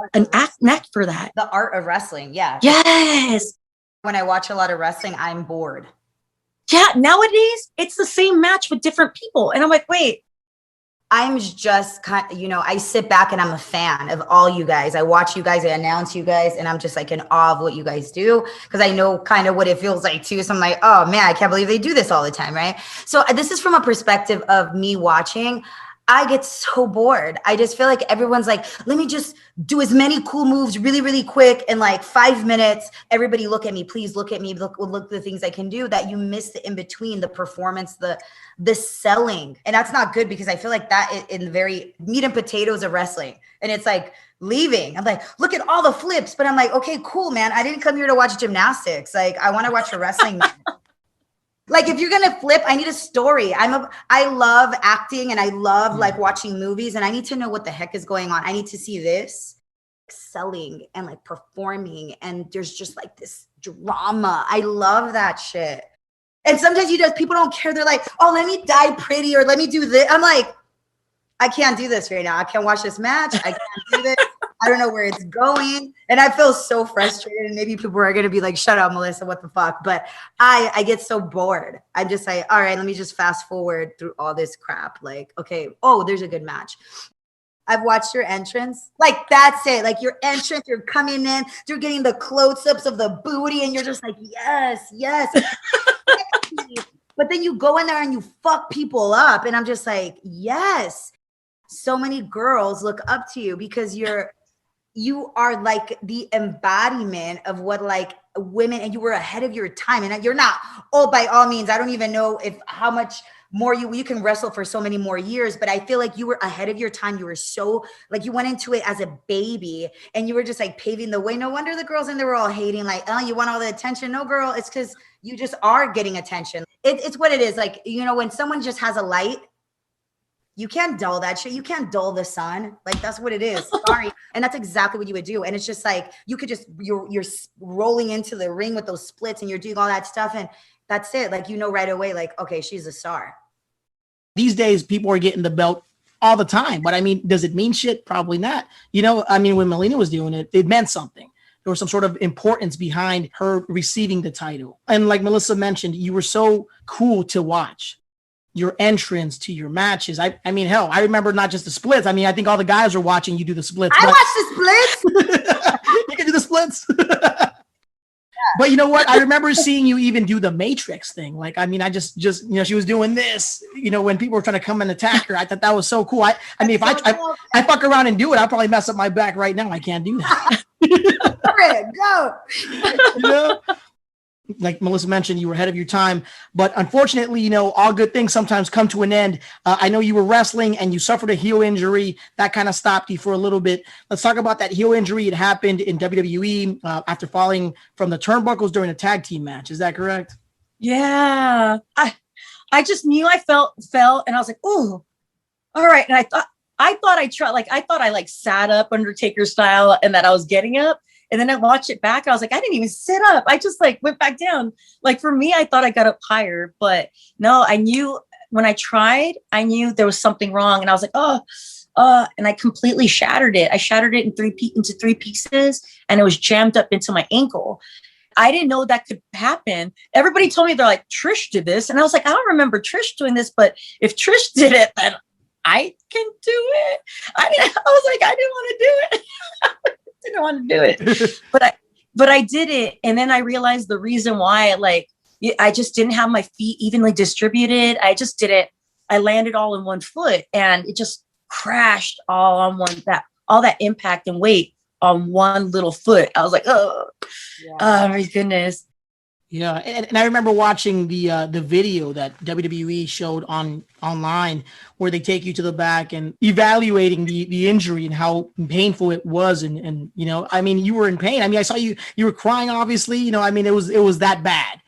knack for that. The art of wrestling. Yeah. Yes. When I watch a lot of wrestling, I'm bored. Yeah. Nowadays, it's the same match with different people. And I'm like, wait. I'm just kind of, I sit back and I'm a fan of all you guys. I watch you guys, I announce you guys, and I'm just like in awe of what you guys do, because I know kind of what it feels like too. So I'm like, oh man, I can't believe they do this all the time, right? So this is from a perspective of me watching. I get so bored. I just feel like everyone's like, let me just do as many cool moves really, really quick in like 5 minutes. Everybody look at me, please look at me. Look at the things I can do, that you miss the in between, the performance, the selling. And that's not good, because I feel like that in the very meat and potatoes of wrestling. And it's like leaving. I'm like, look at all the flips. But I'm like, okay, cool, man. I didn't come here to watch gymnastics. Like, I want to watch a wrestling match. Like, if you're going to flip, I need a story. I love acting, and I love like watching movies, and I need to know what the heck is going on. I need to see this selling and like performing. And there's just like this drama. I love that shit. And sometimes people don't care. They're like, oh, let me die pretty, or let me do this. I'm like, I can't do this right now. I can't watch this match. I can't do this. I don't know where it's going. And I feel so frustrated. And maybe people are going to be like, shut up, Melissa, what the fuck? But I get so bored. I'm just like, all right, let me just fast forward through all this crap. Like, okay, oh, there's a good match. I've watched your entrance. Like, that's it. Like, your entrance, you're coming in, you're getting the close-ups of the booty, and you're just like, yes, yes. But then you go in there and you fuck people up. And I'm just like, yes. So many girls look up to you, because you are like the embodiment of what like women, and you were ahead of your time. And you're not, by all means, I don't even know how much more you can wrestle for so many more years, but I feel like you were ahead of your time. You were so like, you went into it as a baby, and you were just like paving the way. No wonder the girls in there were all hating, like, oh, you want all the attention. No, girl, it's because you just are getting attention. It's what it is. Like, when someone just has a light, you can't dull that shit. You can't dull the sun. Like, that's what it is. Sorry. And that's exactly what you would do. And it's just like, you could just, you're rolling into the ring with those splits, and you're doing all that stuff. And that's it. Like, right away, like, okay, she's a star. These days, people are getting the belt all the time. But I mean, does it mean shit? Probably not. When Melina was doing it, it meant something. There was some sort of importance behind her receiving the title. And like Melissa mentioned, you were so cool to watch. Your entrance to your matches. I mean, hell, I remember not just the splits. I mean, I think all the guys are watching you do the splits. I watched the splits. You can do the splits. Yeah. But you know what? I remember seeing you even do the Matrix thing. Like, I mean, I just she was doing this, when people were trying to come and attack her. I thought that was so cool. I mean, if I fuck around and do it, I'll probably mess up my back right now. I can't do that. Go. Like Melissa mentioned, you were ahead of your time, but unfortunately, all good things sometimes come to an end. I know you were wrestling and you suffered a heel injury that kind of stopped you for a little bit. Let's talk about that heel injury. It happened in WWE after falling from the turnbuckles during a tag team match. Is that correct? Yeah. I just knew I fell and I was like, oh, all right. And I thought I sat up Undertaker style and that I was getting up. And then I watched it back. I was like, I didn't even sit up. I just like went back down. Like, for me, I thought I got up higher, but no, I knew when I tried, I knew there was something wrong. And I was like, and I completely shattered it. I shattered it into three pieces, and it was jammed up into my ankle. I didn't know that could happen. Everybody told me, they're like, Trish did this. And I was like, I don't remember Trish doing this, but if Trish did it, then I can do it. I was like, I didn't want to do it. Didn't want to do it, but I did it. And then I realized the reason why, I just didn't have my feet evenly distributed. I just didn't, I landed all in one foot, and it just crashed all on all that impact and weight on one little foot. I was like, oh my goodness. Yeah, and I remember watching the video that WWE showed online where they take you to the back and evaluating the injury and how painful it was, and you know, I mean, you were in pain. I mean, I saw you were crying, obviously. You know, I mean, it was that bad.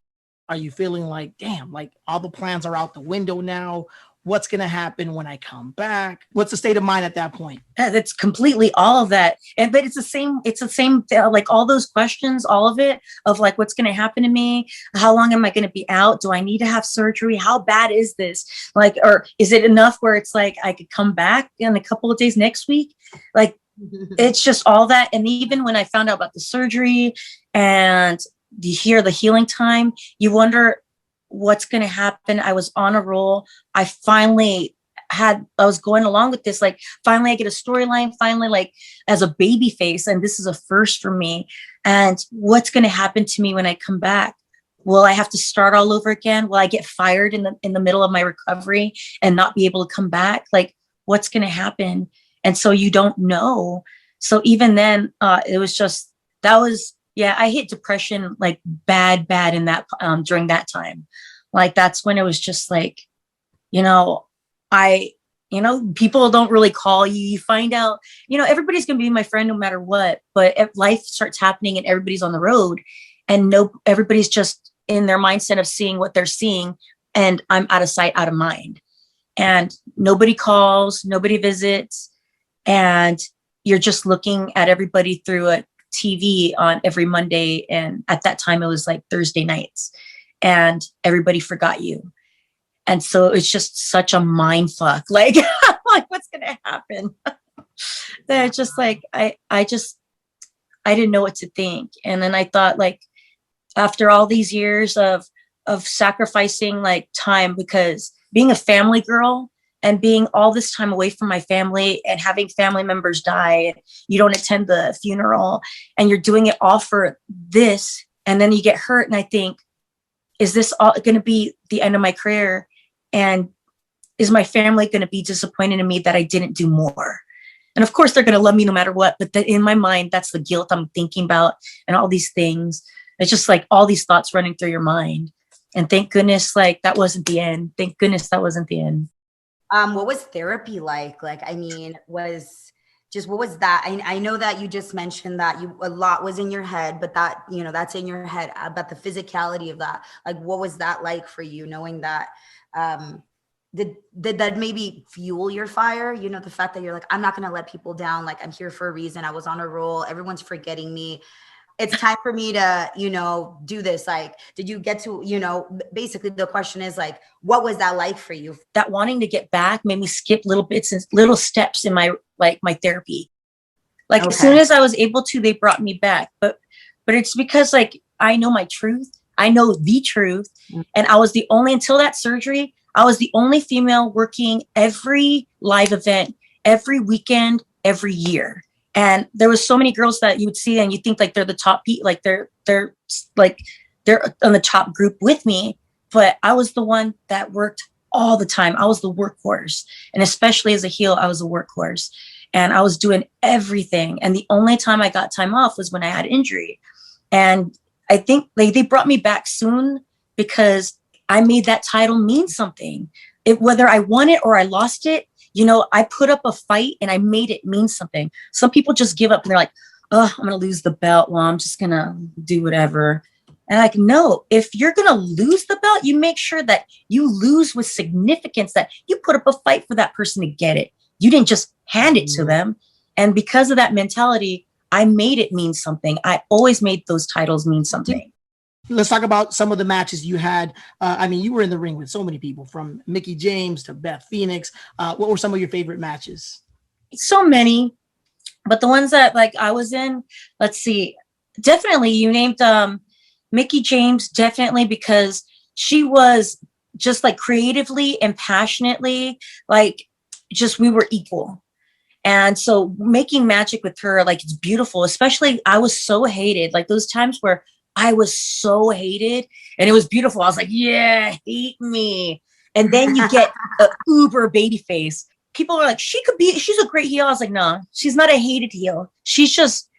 Are you feeling like, damn, like all the plans are out the window now? What's going to happen when I come back? What's the state of mind at that point? That's completely all of that. But it's the same, like all those questions, all of it of like, what's going to happen to me? How long am I going to be out? Do I need to have surgery? How bad is this? Like, or is it enough where it's like, I could come back in a couple of days next week? Like, it's just all that. And even when I found out about the surgery and you hear the healing time, you wonder, what's going to happen? I was on a roll. I was going along with this. Like, finally I get a storyline, finally, like as a baby face. And this is a first for me. And what's going to happen to me when I come back? Will I have to start all over again? Will I get fired in the middle of my recovery and not be able to come back? Like, what's going to happen? And so you don't know. So even then, it was just, I hit depression like bad in that during that time. Like, that's when it was just like, people don't really call you. You find out, everybody's going to be my friend no matter what. But if life starts happening and everybody's on the road and everybody's just in their mindset of seeing what they're seeing, and I'm out of sight, out of mind. And nobody calls, nobody visits. And you're just looking at everybody through a TV on every Monday. And at that time it was like Thursday nights, and everybody forgot you. And so it's just such a mind fuck. Like, like, what's going to happen? That just like, I didn't know what to think. And then I thought, like, after all these years of sacrificing like time, because being a family girl and being all this time away from my family and having family members die, and you don't attend the funeral and you're doing it all for this. And then you get hurt. And I think, is this all going to be the end of my career? And is my family going to be disappointed in me that I didn't do more? And of course they're going to love me no matter what. But in my mind, that's the guilt I'm thinking about and all these things. It's just like all these thoughts running through your mind. And thank goodness, like, that wasn't the end. Thank goodness that wasn't the end. What was therapy like? Like, I mean, what was that? I know that you just mentioned that a lot was in your head, but that, that's in your head, about the physicality of that. Like, what was that like for you, knowing that, did that maybe fuel your fire? The fact that you're like, I'm not going to let people down. Like, I'm here for a reason. I was on a roll. Everyone's forgetting me. It's time for me to, do this. Like, did you get to, basically the question is like, what was that like for you? That wanting to get back made me skip little bits and little steps in my therapy. Like, okay. As soon as I was able to, they brought me back. But it's because, like, I know my truth. I know the truth. Mm-hmm. And I was the only, until that surgery, I was the only female working every live event, every weekend, every year. And there was so many girls that you would see and you think like they're the top, like they're on the top group with me. But I was the one that worked all the time. I was the workhorse. And especially as a heel, I was a workhorse. And I was doing everything. And the only time I got time off was when I had injury. And I think they brought me back soon because I made that title mean something. Whether I won it or I lost it, I put up a fight and I made it mean something. Some people just give up and they're like, oh, I'm going to lose the belt. Well, I'm just going to do whatever. And like, no, if you're going to lose the belt, you make sure that you lose with significance, that you put up a fight for that person to get it. You didn't just hand it to them. And because of that mentality, I made it mean something. I always made those titles mean something. Let's talk about some of the matches you had. You were in the ring with so many people, from Mickie James to Beth Phoenix. What were some of your favorite matches? So many, but the ones that like I was in, let's see, definitely you named Mickie James, definitely, because she was just like creatively and passionately, like just we were equal. And so making magic with her, like, it's beautiful. Especially I was so hated, like those times where I was so hated and it was beautiful. I was like, yeah, hate me. And then you get an uber baby face. People are like, she's a great heel. I was like, no, she's not a hated heel. She's just,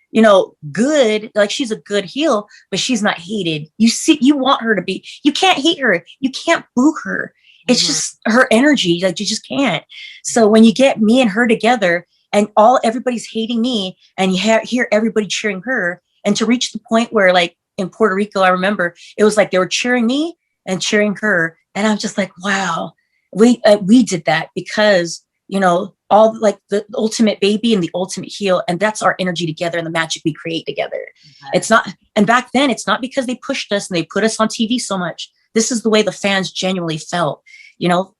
good. Like she's a good heel, but she's not hated. You want her to be, you can't hate her. You can't boo her. It's just her energy. Like you just can't. So when you get me and her together and everybody's hating me and you hear everybody cheering her, and to reach the point where like in Puerto Rico, I remember it was like they were cheering me and cheering her. And I'm just like, wow, we did that because, all like the ultimate baby and the ultimate heel. And that's our energy together and the magic we create together. It's not, and back then it's not because they pushed us and they put us on TV so much. This is the way the fans genuinely felt,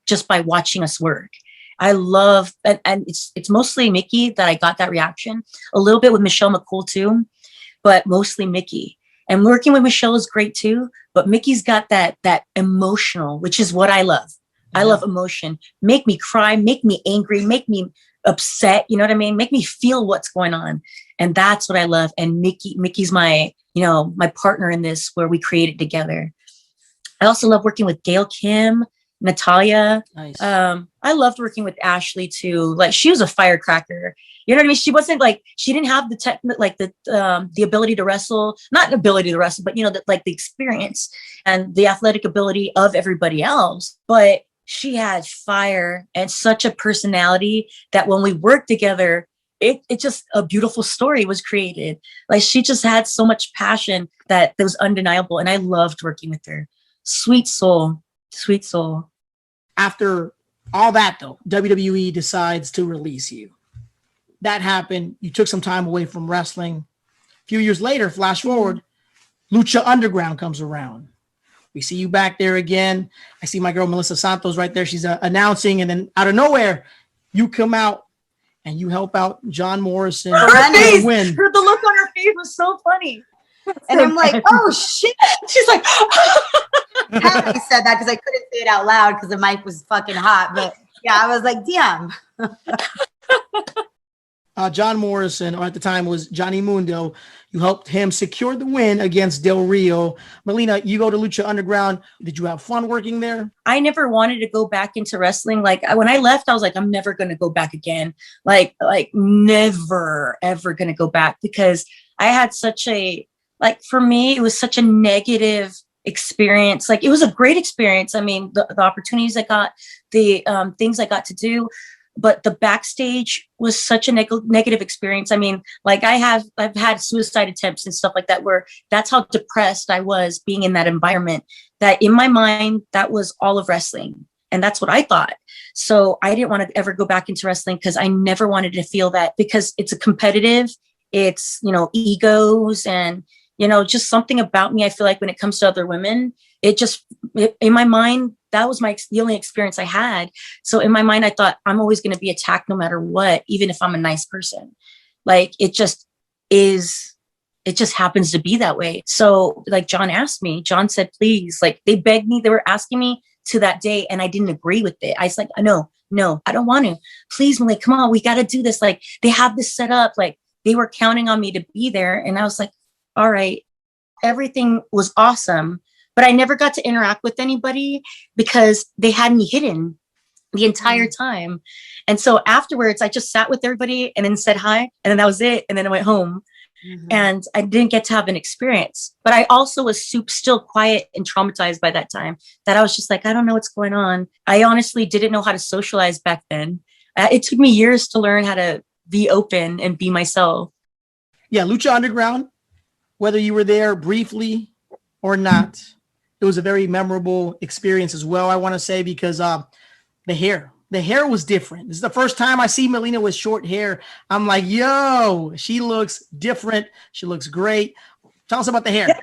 just by watching us work. I love, and it's mostly Mickey that I got that reaction, a little bit with Michelle McCool too, but mostly Mickey. And working with Michelle is great too, but Mickey's got that emotional, which is what I love. I love emotion. Make me cry, make me angry, make me upset. You know what I mean? Make me feel what's going on. And that's what I love. And Mickey's my, my partner in this, where we created together. I also love working with Gail Kim, Natalia. Nice. I loved working with Ashley too. Like she was a firecracker. You know what I mean? She wasn't like, she didn't have the ability to wrestle, not ability to wrestle, but the experience and the athletic ability of everybody else. But she had fire and such a personality that when we worked together, it just a beautiful story was created. Like she just had so much passion that was undeniable. And I loved working with her. Sweet soul. Sweet soul. After all that, though, WWE decides to release you. That happened. You took some time away from wrestling. A few years later, flash forward, Lucha Underground comes around. We see you back there again. I see my girl, Melissa Santos, right there. She's announcing, and then out of nowhere, you come out and you help out John Morrison. Her face, the look on her face was so funny. And I'm like, oh shit. She's like, I said that because I couldn't say it out loud because the mic was fucking hot. But yeah, I was like, damn. John Morrison, or at the time was Johnny Mundo. You helped him secure the win against Del Rio. Melina, you go to Lucha Underground. Did you have fun working there? I never wanted to go back into wrestling. Like when I left, I was like, I'm never going to go back again. Like never, ever going to go back, because I had such a, for me, it was such a negative experience. Like it was a great experience. I mean, the opportunities I got, the things I got to do, but the backstage was such a negative experience. I mean, like I've had suicide attempts and stuff like that, where that's how depressed I was being in that environment, that in my mind, that was all of wrestling. And that's what I thought. So I didn't want to ever go back into wrestling, because I never wanted to feel that, because it's a competitive, it's, egos and, just something about me. I feel like when it comes to other women, in my mind, that was the only experience I had. So in my mind, I thought I'm always going to be attacked no matter what, even if I'm a nice person. Like it just happens to be that way. So like John said, please, like they begged me, they were asking me to that day, and I didn't agree with it. I was like, no, I don't want to. Please, Malay, come on, we got to do this. Like they have this set up, like they were counting on me to be there. And I was like, all right, everything was awesome. But I never got to interact with anybody because they had me hidden the entire time. And so afterwards, I just sat with everybody and then said hi. And then that was it. And then I went home. And I didn't get to have an experience. But I also was still quiet and traumatized by that time, that I was just like, I don't know what's going on. I honestly didn't know how to socialize back then. It took me years to learn how to be open and be myself. Yeah, Lucha Underground, whether you were there briefly or not, it was a very memorable experience as well, I want to say, because the hair was different. This is the first time I see Melina with short hair. I'm like, yo, she looks different. She looks great. Tell us about the hair.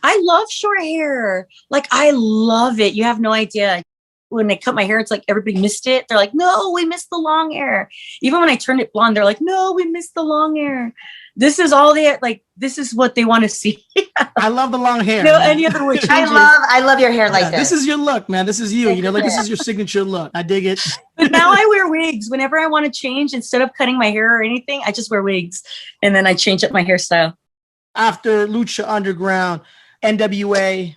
I love short hair. Like, I love it. You have no idea. When they cut my hair, it's like everybody missed it. They're like, no, we missed the long hair. Even when I turned it blonde, they're like, no, we missed the long hair. This is all this is what they want to see. I love the long hair. No, any other way. I love your hair like this. This is your look, man. This is you. This is your signature look. I dig it. But now I wear wigs. Whenever I want to change, instead of cutting my hair or anything, I just wear wigs. And then I change up my hairstyle. After Lucha Underground, NWA,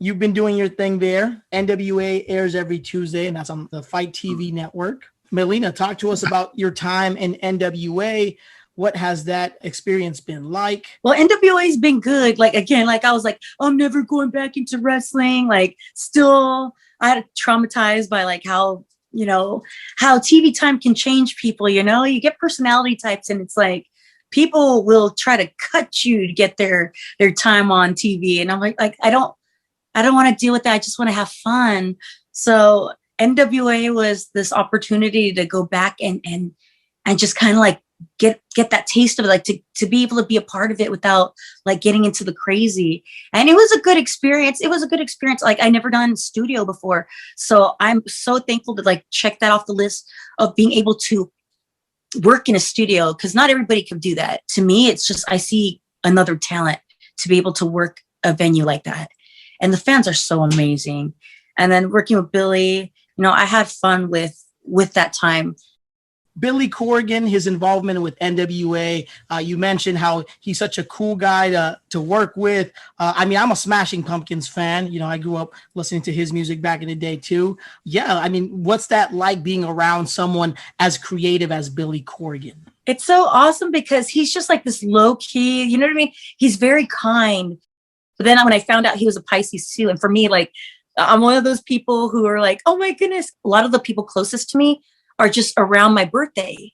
you've been doing your thing there. NWA airs every Tuesday, and that's on the Fight TV network. Melina, talk to us about your time in NWA. What has that experience been like? Well, NWA's been good. Like, again, like I was like, I'm never going back into wrestling. Like, still, I had traumatized by like how, you know, how TV time can change people. You know, you get personality types, and it's like people will try to cut you to get their time on TV. And I'm like I don't want to deal with that. I just want to have fun. So NWA was this opportunity to go back and just kind of like get that taste of it, like to be able to be a part of it without like getting into the crazy. And it was a good experience. Like I never done studio before. So I'm so thankful to like check that off the list of being able to work in a studio, because not everybody can do that. To me, it's just, I see another talent to be able to work a venue like that. And the fans are so amazing. And then working with Billy, you know, I had fun with that time. Billy Corgan, his involvement with NWA, you mentioned how he's such a cool guy to work with. I mean, I'm a Smashing Pumpkins fan. You know, I grew up listening to his music back in the day too. Yeah, I mean, what's that like being around someone as creative as Billy Corgan? It's so awesome because he's just like this low key, you know what I mean? He's very kind. But then when I found out he was a Pisces too, and for me, like, I'm one of those people who are like, oh my goodness, a lot of the people closest to me are just around my birthday.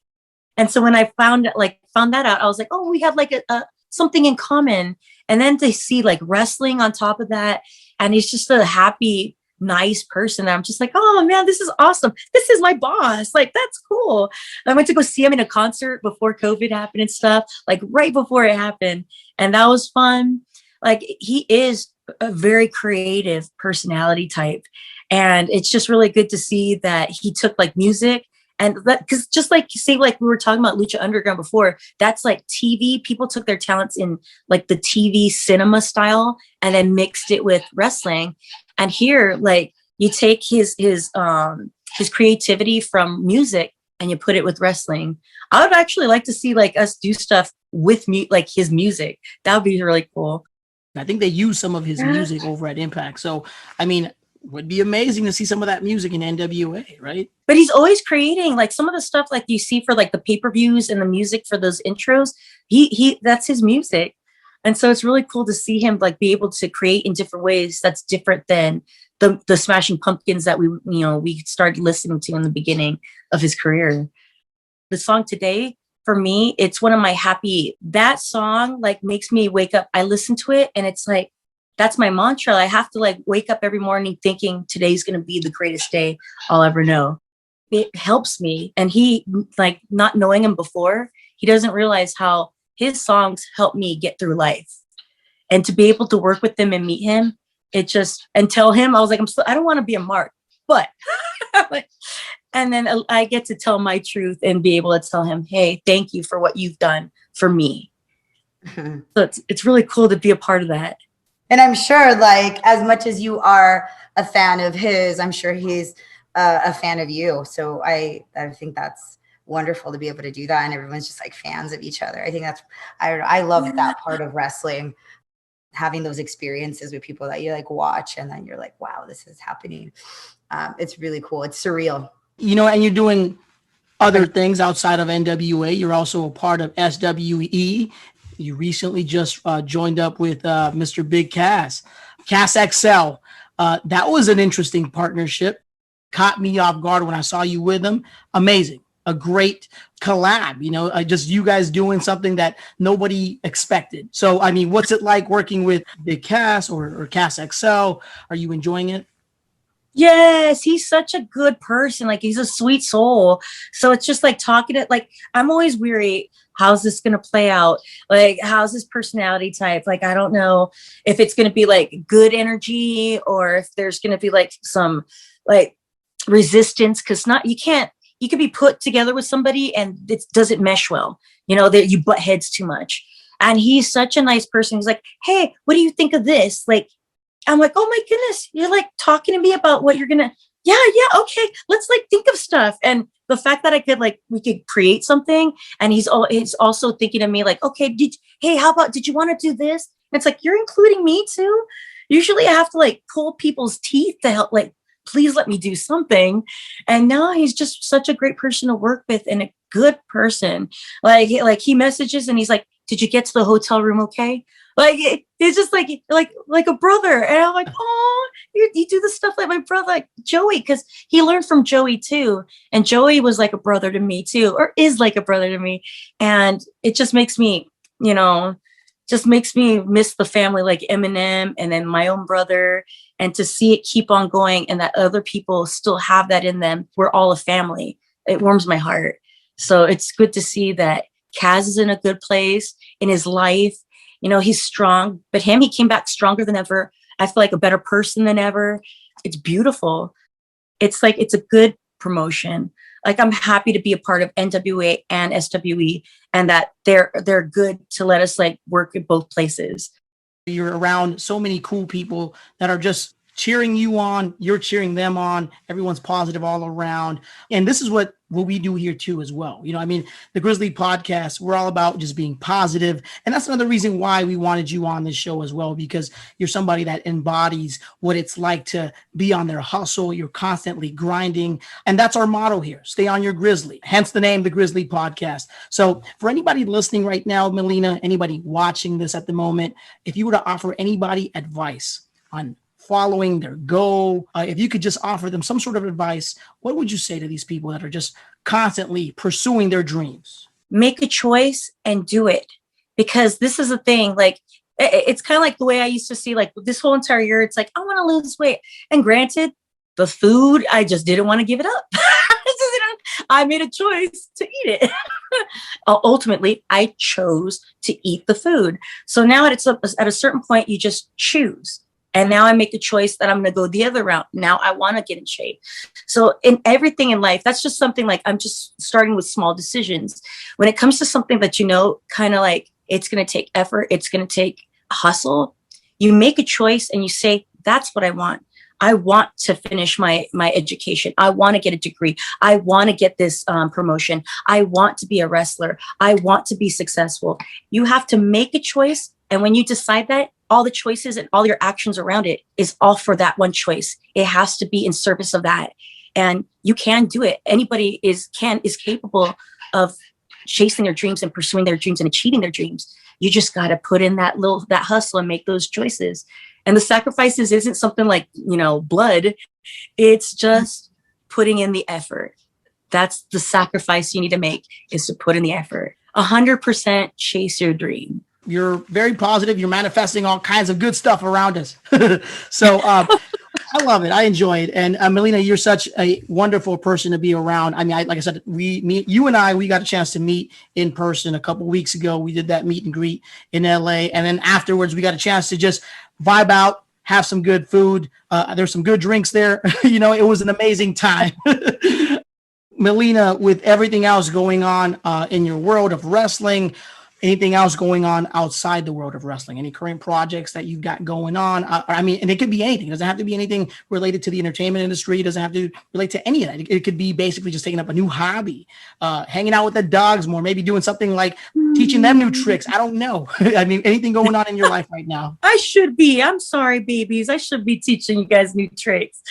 And so when I found that out, I was like, oh, we have like a something in common. And then to see like wrestling on top of that, and he's just a happy, nice person. I'm just like, oh man, this is awesome. This is my boss. Like, that's cool. I went to go see him in a concert before COVID happened and stuff, like right before it happened. And that was fun. Like, he is a very creative personality type. And it's just really good to see that he took like music. And because just like, say, like we were talking about Lucha Underground before, that's like TV. People took their talents in like the TV cinema style and then mixed it with wrestling. And here, like, you take his creativity from music and you put it with wrestling. I would actually like to see like us do stuff with like his music. That would be really cool. I think they use some of his music over at Impact. So, I mean, would be amazing to see some of that music in NWA, right? But he's always creating like some of the stuff like you see for like the pay-per-views and the music for those intros. He that's his music. And so it's really cool to see him like be able to create in different ways that's different than the Smashing Pumpkins that we started listening to in the beginning of his career. The song Today, for me, it's one of my that song like makes me wake up. I listen to it and it's like, that's my mantra. I have to like wake up every morning thinking today's going to be the greatest day I'll ever know. It helps me. And he, like, not knowing him before, he doesn't realize how his songs help me get through life. And to be able to work with him and meet him, and tell him, I was like, I don't want to be a mark, but, and then I get to tell my truth and be able to tell him, hey, thank you for what you've done for me. So it's really cool to be a part of that. And I'm sure, like, as much as you are a fan of his, I'm sure he's a fan of you. So I think that's wonderful to be able to do that. And everyone's just like fans of each other. I think I love that part of wrestling, having those experiences with people that you like watch and then you're like, wow, this is happening. It's really cool. It's surreal. You know, and you're doing other things outside of NWA. You're also a part of SWE. You recently just joined up with Mr. Big Cass XL. That was an interesting partnership. Caught me off guard when I saw you with him. Amazing. A great collab, you know, just you guys doing something that nobody expected. So, I mean, what's it like working with Big Cass or Cass XL? Are you enjoying it? Yes, he's such a good person. Like, he's a sweet soul. So it's just like talking to, like, I'm always weary. How's this going to play out? Like, how's his personality type? Like, I don't know if it's going to be like good energy or if there's going to be like some like resistance. Cause you could be put together with somebody and it doesn't mesh well. You know, that you butt heads too much. And he's such a nice person. He's like, hey, what do you think of this? Like, I'm like, oh my goodness, you're like talking to me about what you're going to, yeah, okay, let's like think of stuff. And the fact that we could create something, and he's also thinking of me like, okay, did you want to do this? And it's like, you're including me too. Usually I have to like pull people's teeth to help, like please let me do something. And now he's just such a great person to work with and a good person. Like he messages and he's like, did you get to the hotel room okay? Like it's just like a brother. And I'm like, oh, you do the stuff like my brother, like Joey, because he learned from Joey too. And Joey was like a brother to me too, or is like a brother to me. And it just makes me, miss the family, like Eminem and then my own brother, and to see it keep on going and that other people still have that in them. We're all a family. It warms my heart. So it's good to see that Kaz is in a good place in his life. He's strong, but he came back stronger than ever. I feel like a better person than ever. It's beautiful. It's like, it's a good promotion. Like, I'm happy to be a part of NWA and SWE, and that they're good to let us like work in both places. You're around so many cool people that are just cheering you on. You're cheering them on. Everyone's positive all around. And this is what we do here too as well. The Grizzly Podcast, we're all about just being positive. And that's another reason why we wanted you on this show as well, because you're somebody that embodies what it's like to be on their hustle. You're constantly grinding. And that's our motto here. Stay on your Grizzly. Hence the name, the Grizzly Podcast. So for anybody listening right now, Melina, anybody watching this at the moment, if you were to offer anybody advice on following their goal, if you could just offer them some sort of advice, what would you say to these people that are just constantly pursuing their dreams? Make a choice and do it. Because this is the thing, like, it's kind of like the way I used to see, like, this whole entire year, it's like, I want to lose weight. And granted, the food, I just didn't want to give it up. I made a choice to eat it. Ultimately, I chose to eat the food. So now at a certain point, you just choose. And now I make the choice that I'm going to go the other route. Now I want to get in shape. So in everything in life, that's just something like, I'm just starting with small decisions. When it comes to something that, kind of like, it's going to take effort, it's going to take hustle, you make a choice and you say, that's what I want. I want to finish my education. I want to get a degree. I want to get this promotion. I want to be a wrestler. I want to be successful. You have to make a choice. And when you decide that, all the choices and all your actions around it is all for that one choice. It has to be in service of that. And you can do it. Anybody is capable of chasing their dreams and pursuing their dreams and achieving their dreams. You just got to put in that hustle and make those choices. And the sacrifices isn't something like, blood. It's just putting in the effort. That's the sacrifice you need to make, is to put in the effort. 100% chase your dream. You're very positive. You're manifesting all kinds of good stuff around us. So I love it. I enjoy it. And Melina, you're such a wonderful person to be around. I mean, like I said, we got a chance to meet in person a couple of weeks ago. We did that meet and greet in LA. And then afterwards, we got a chance to just vibe out, have some good food. There's some good drinks there. It was an amazing time. Melina, with everything else going on in your world of wrestling, anything else going on outside the world of wrestling? Any current projects that you've got going on? And it could be anything. It doesn't have to be anything related to the entertainment industry. It doesn't have to relate to any of that. It could be basically just taking up a new hobby, hanging out with the dogs more, maybe doing something like teaching them new tricks. I don't know. I mean, anything going on in your life right now? I should be. I'm sorry, babies. I should be teaching you guys new tricks.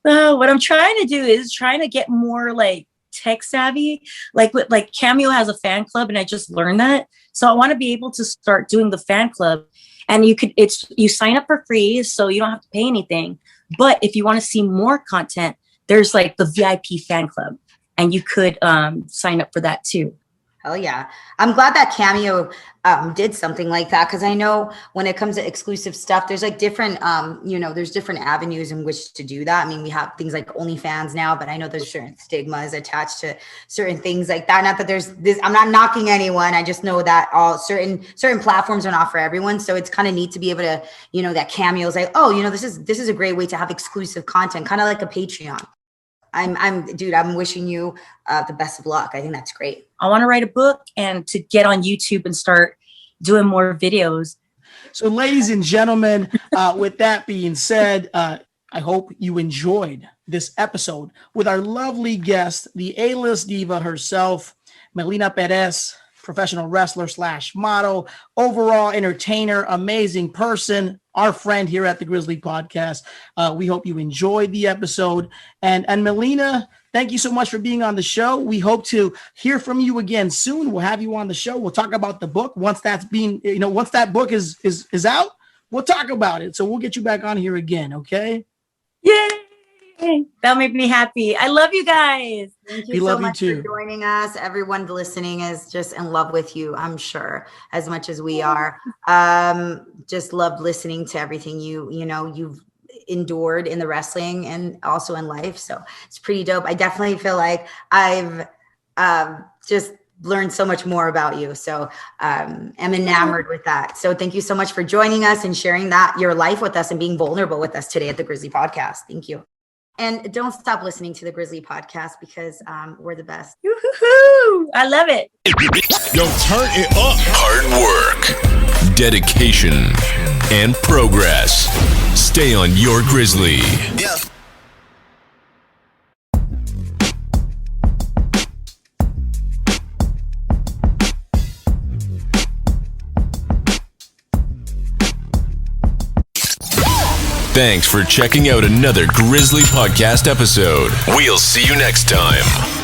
What I'm trying to do is trying to get more like tech savvy, like Cameo has a fan club, and I just learned that. So I want to be able to start doing the fan club, and you sign up for free, so you don't have to pay anything. But if you want to see more content, there's like the VIP fan club, and you could sign up for that too. Hell yeah. I'm glad that Cameo did something like that, because I know when it comes to exclusive stuff, there's like different, there's different avenues in which to do that. I mean, we have things like OnlyFans now, but I know there's certain stigmas attached to certain things like that. Not that there's this, I'm not knocking anyone. I just know that all certain platforms are not for everyone. So it's kind of neat to be able to, that Cameo is like, oh, this is a great way to have exclusive content, kind of like a Patreon. I'm wishing you the best of luck. I think that's great. I want to write a book and to get on YouTube and start doing more videos. So ladies and gentlemen, with that being said, I hope you enjoyed this episode with our lovely guest, the A-list diva herself, Melina Perez, professional wrestler / model, overall entertainer, amazing person. our friend here at the Grizzly Podcast. We hope you enjoyed the episode. And Melina, thank you so much for being on the show. We hope to hear from you again soon. We'll have you on the show. We'll talk about the book once that's being, once that book is out. We'll talk about it. So we'll get you back on here again. Okay. Yay! That'll make me happy. I love you guys. Thank you so much for joining us. Everyone listening is just in love with you, I'm sure, as much as we are. Just loved listening to everything you've endured in the wrestling and also in life. So it's pretty dope. I definitely feel like I've just learned so much more about you. So I'm enamored with that. So thank you so much for joining us and sharing your life with us and being vulnerable with us today at the Grizzly Podcast. Thank you. And don't stop listening to the Grizzly Podcast because we're the best. Woo-hoo-hoo! I love it. Yo, turn it up. Hard work, dedication, and progress. Stay on your Grizzly. Yeah. Thanks for checking out another Grizzly Podcast episode. We'll see you next time.